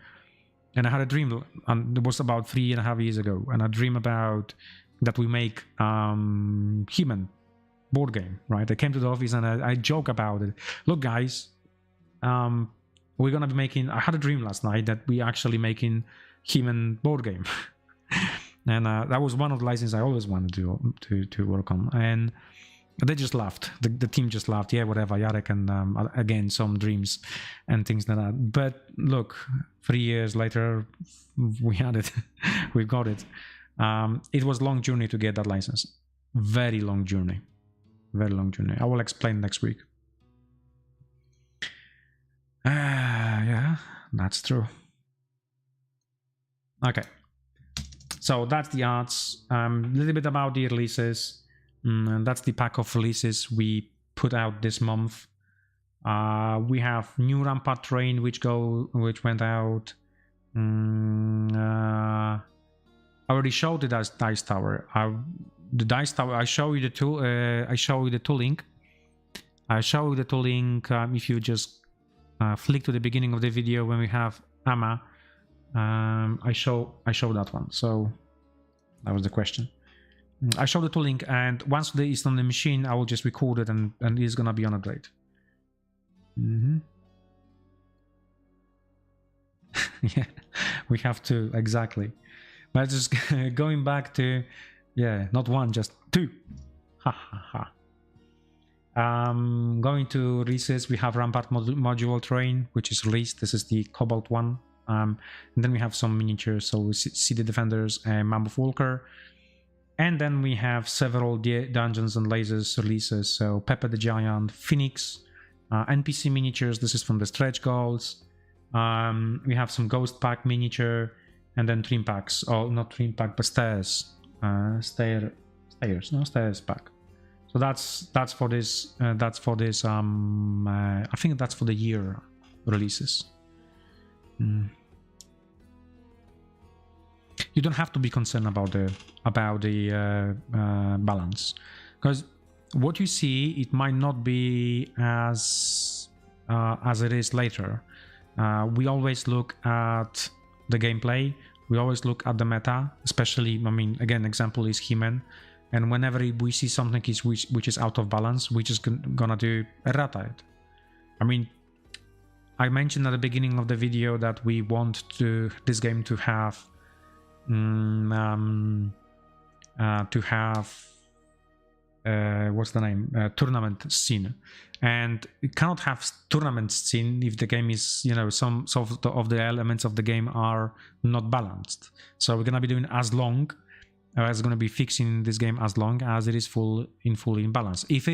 and I had a dream, and it was about 3.5 years ago, and I dream about that we make He-Man board game, right? I came to the office and I joke about it. Look, guys, we're gonna be making. I had a dream last night that we actually making He-Man board game, and that was one of the licenses I always wanted to work on. And they just laughed. The team just laughed. Yeah, whatever, Jarek, and again some dreams and things like that. But look, 3 years later, we had it. We got it. It was a long journey to get that license. Very long journey. Very long journey. I will explain next week. Yeah, that's true. Okay. So that's the arts. A little bit about the releases. And that's the pack of releases we put out this month. We have new Rampart Train, which went out. I already showed the dice tower. The dice tower. I show you the tool. I show you the tooling. If you just flick to the beginning of the video when we have AMA, I show that one. So that was the question. I show the tooling, and once it's on the machine, I will just record it, and it's gonna be on a grade. Yeah, we have to, exactly. But just going back to, yeah, not one, just 2. Ha ha ha. Going to releases, we have Rampart Module Train, which is released. This is the Cobalt one. And then we have some miniatures, so we see the Defenders and Mammoth Walker. And then we have several Dungeons and Lasers releases, so Pepper the Giant, Phoenix, NPC miniatures. This is from the stretch goals. We have some Ghost Pack miniature, and then Trim Packs. Oh, not Trim Pack, but Stairs. Stairs pack. So that's for this. I think that's for the year releases. you don't have to be concerned about the balance, because what you see, it might not be as it is later. We always look at the gameplay, we always look at the meta, especially, I mean, again, example is He-Man, and whenever we see something which is out of balance, we're just gonna do errata it. I mean, I mentioned at the beginning of the video that we want this game to have what's the name, tournament scene, and it cannot have tournament scene if the game is, you know, some of the elements of the game are not balanced. So we're gonna be doing as long as gonna be fixing this game as long as it is fully in balance. If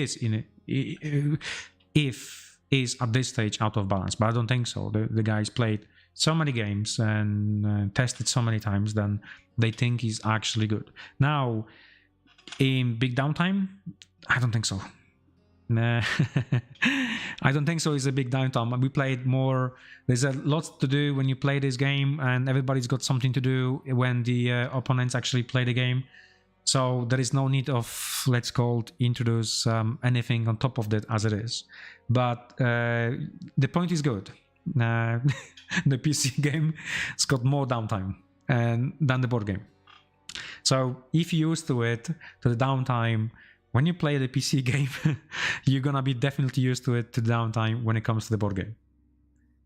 is at this stage out of balance, but I don't think so. The guys played so many games and tested so many times, then they think he's actually good. Now, in big downtime, I don't think so. Nah. I don't think so. It's a big downtime. We played more. There's a lot to do when you play this game, and everybody's got something to do when the opponents actually play the game. So there is no need of, let's call it, introduce anything on top of that as it is. But the point is good. The PC game has got more downtime than the board game. So if you're used to it, to the downtime, when you play the PC game, you're gonna be definitely used to it, to the downtime when it comes to the board game.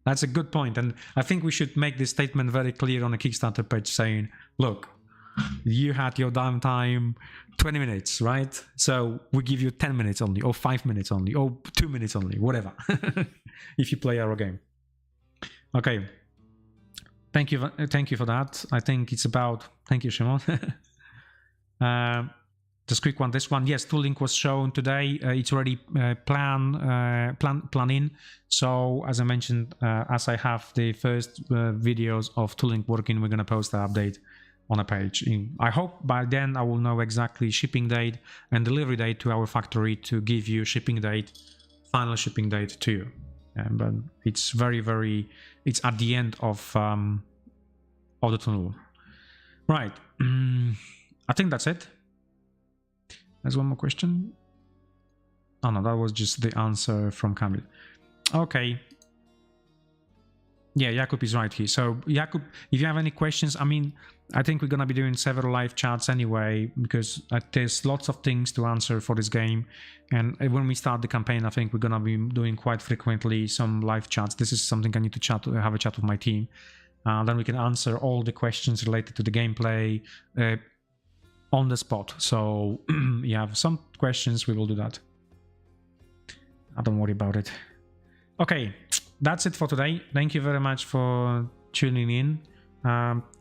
That's a good point, and I think we should make this statement very clear on a Kickstarter page saying, look, you had your downtime 20 minutes, right? So we give you 10 minutes only, or 5 minutes only, or 2 minutes only, whatever, if you play our game. Okay. Thank you for that. I think it's about... Thank you, Shimon. Just quick one. This one, yes, tooling was shown today. It's already planning. So as I mentioned, as I have the first videos of tooling working, we're gonna post the update on a page. I hope by then I will know exactly shipping date and delivery date to our factory to give you shipping date, final shipping date to you. But it's very, it's at the end of the tunnel. Right. I think that's it. There's one more question. Oh no, that was just the answer from Kamil. Okay. Yeah, Jakub is right here. So Jakub, if you have any questions, I mean, I think we're gonna be doing several live chats anyway, because there's lots of things to answer for this game. And when we start the campaign, I think we're gonna be doing quite frequently some live chats. This is something I need to have a chat with my team. Then we can answer all the questions related to the gameplay on the spot. So you have some questions, we will do that. Don't worry about it. Okay, that's it for today. Thank you very much for tuning in.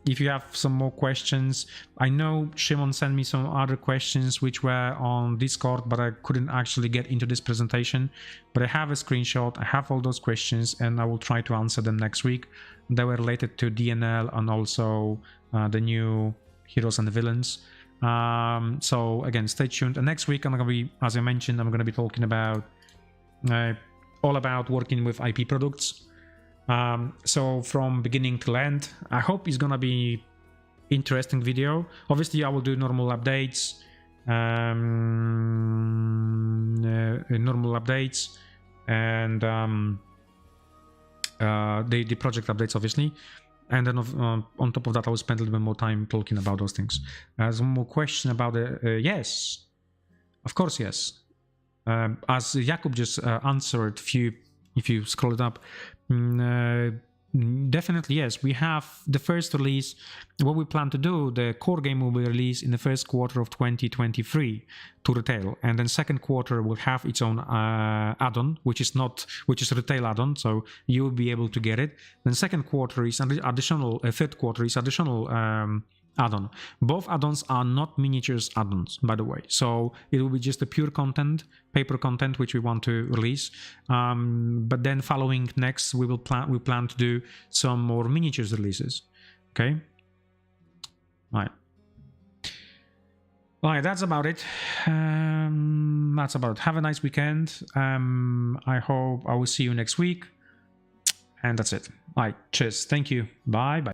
If you have some more questions, I know Shimon sent me some other questions which were on Discord, but I couldn't actually get into this presentation. But I have a screenshot, I have all those questions, and I will try to answer them next week. They were related to DNL and also the new heroes and villains. So again, stay tuned. And next week I'm gonna be, as I mentioned, I'm gonna be talking about all about working with IP products. So from beginning to end, I hope it's gonna be interesting video. Obviously I will do normal updates, and the project updates, obviously. And then on top of that, I will spend a little bit more time talking about those things. There's one more question about the... yes, of course, yes. As Jakub just answered, if you scroll it up, definitely yes. We have the first release. What we plan to do, the core game will be released in the first quarter of 2023 to retail, and then second quarter will have its own add-on, which is retail add-on, so you will be able to get it. Then second quarter is additional. Third quarter is additional add-on. Both add-ons are not miniatures add-ons, by the way, so it will be just the pure content, paper content, which we want to release. But then following next, we plan to do some more miniatures releases. Okay. Right. That's about it. That's about it. Have a nice weekend. I hope I will see you next week. And that's it. All right. Cheers. Thank you. Bye. Bye.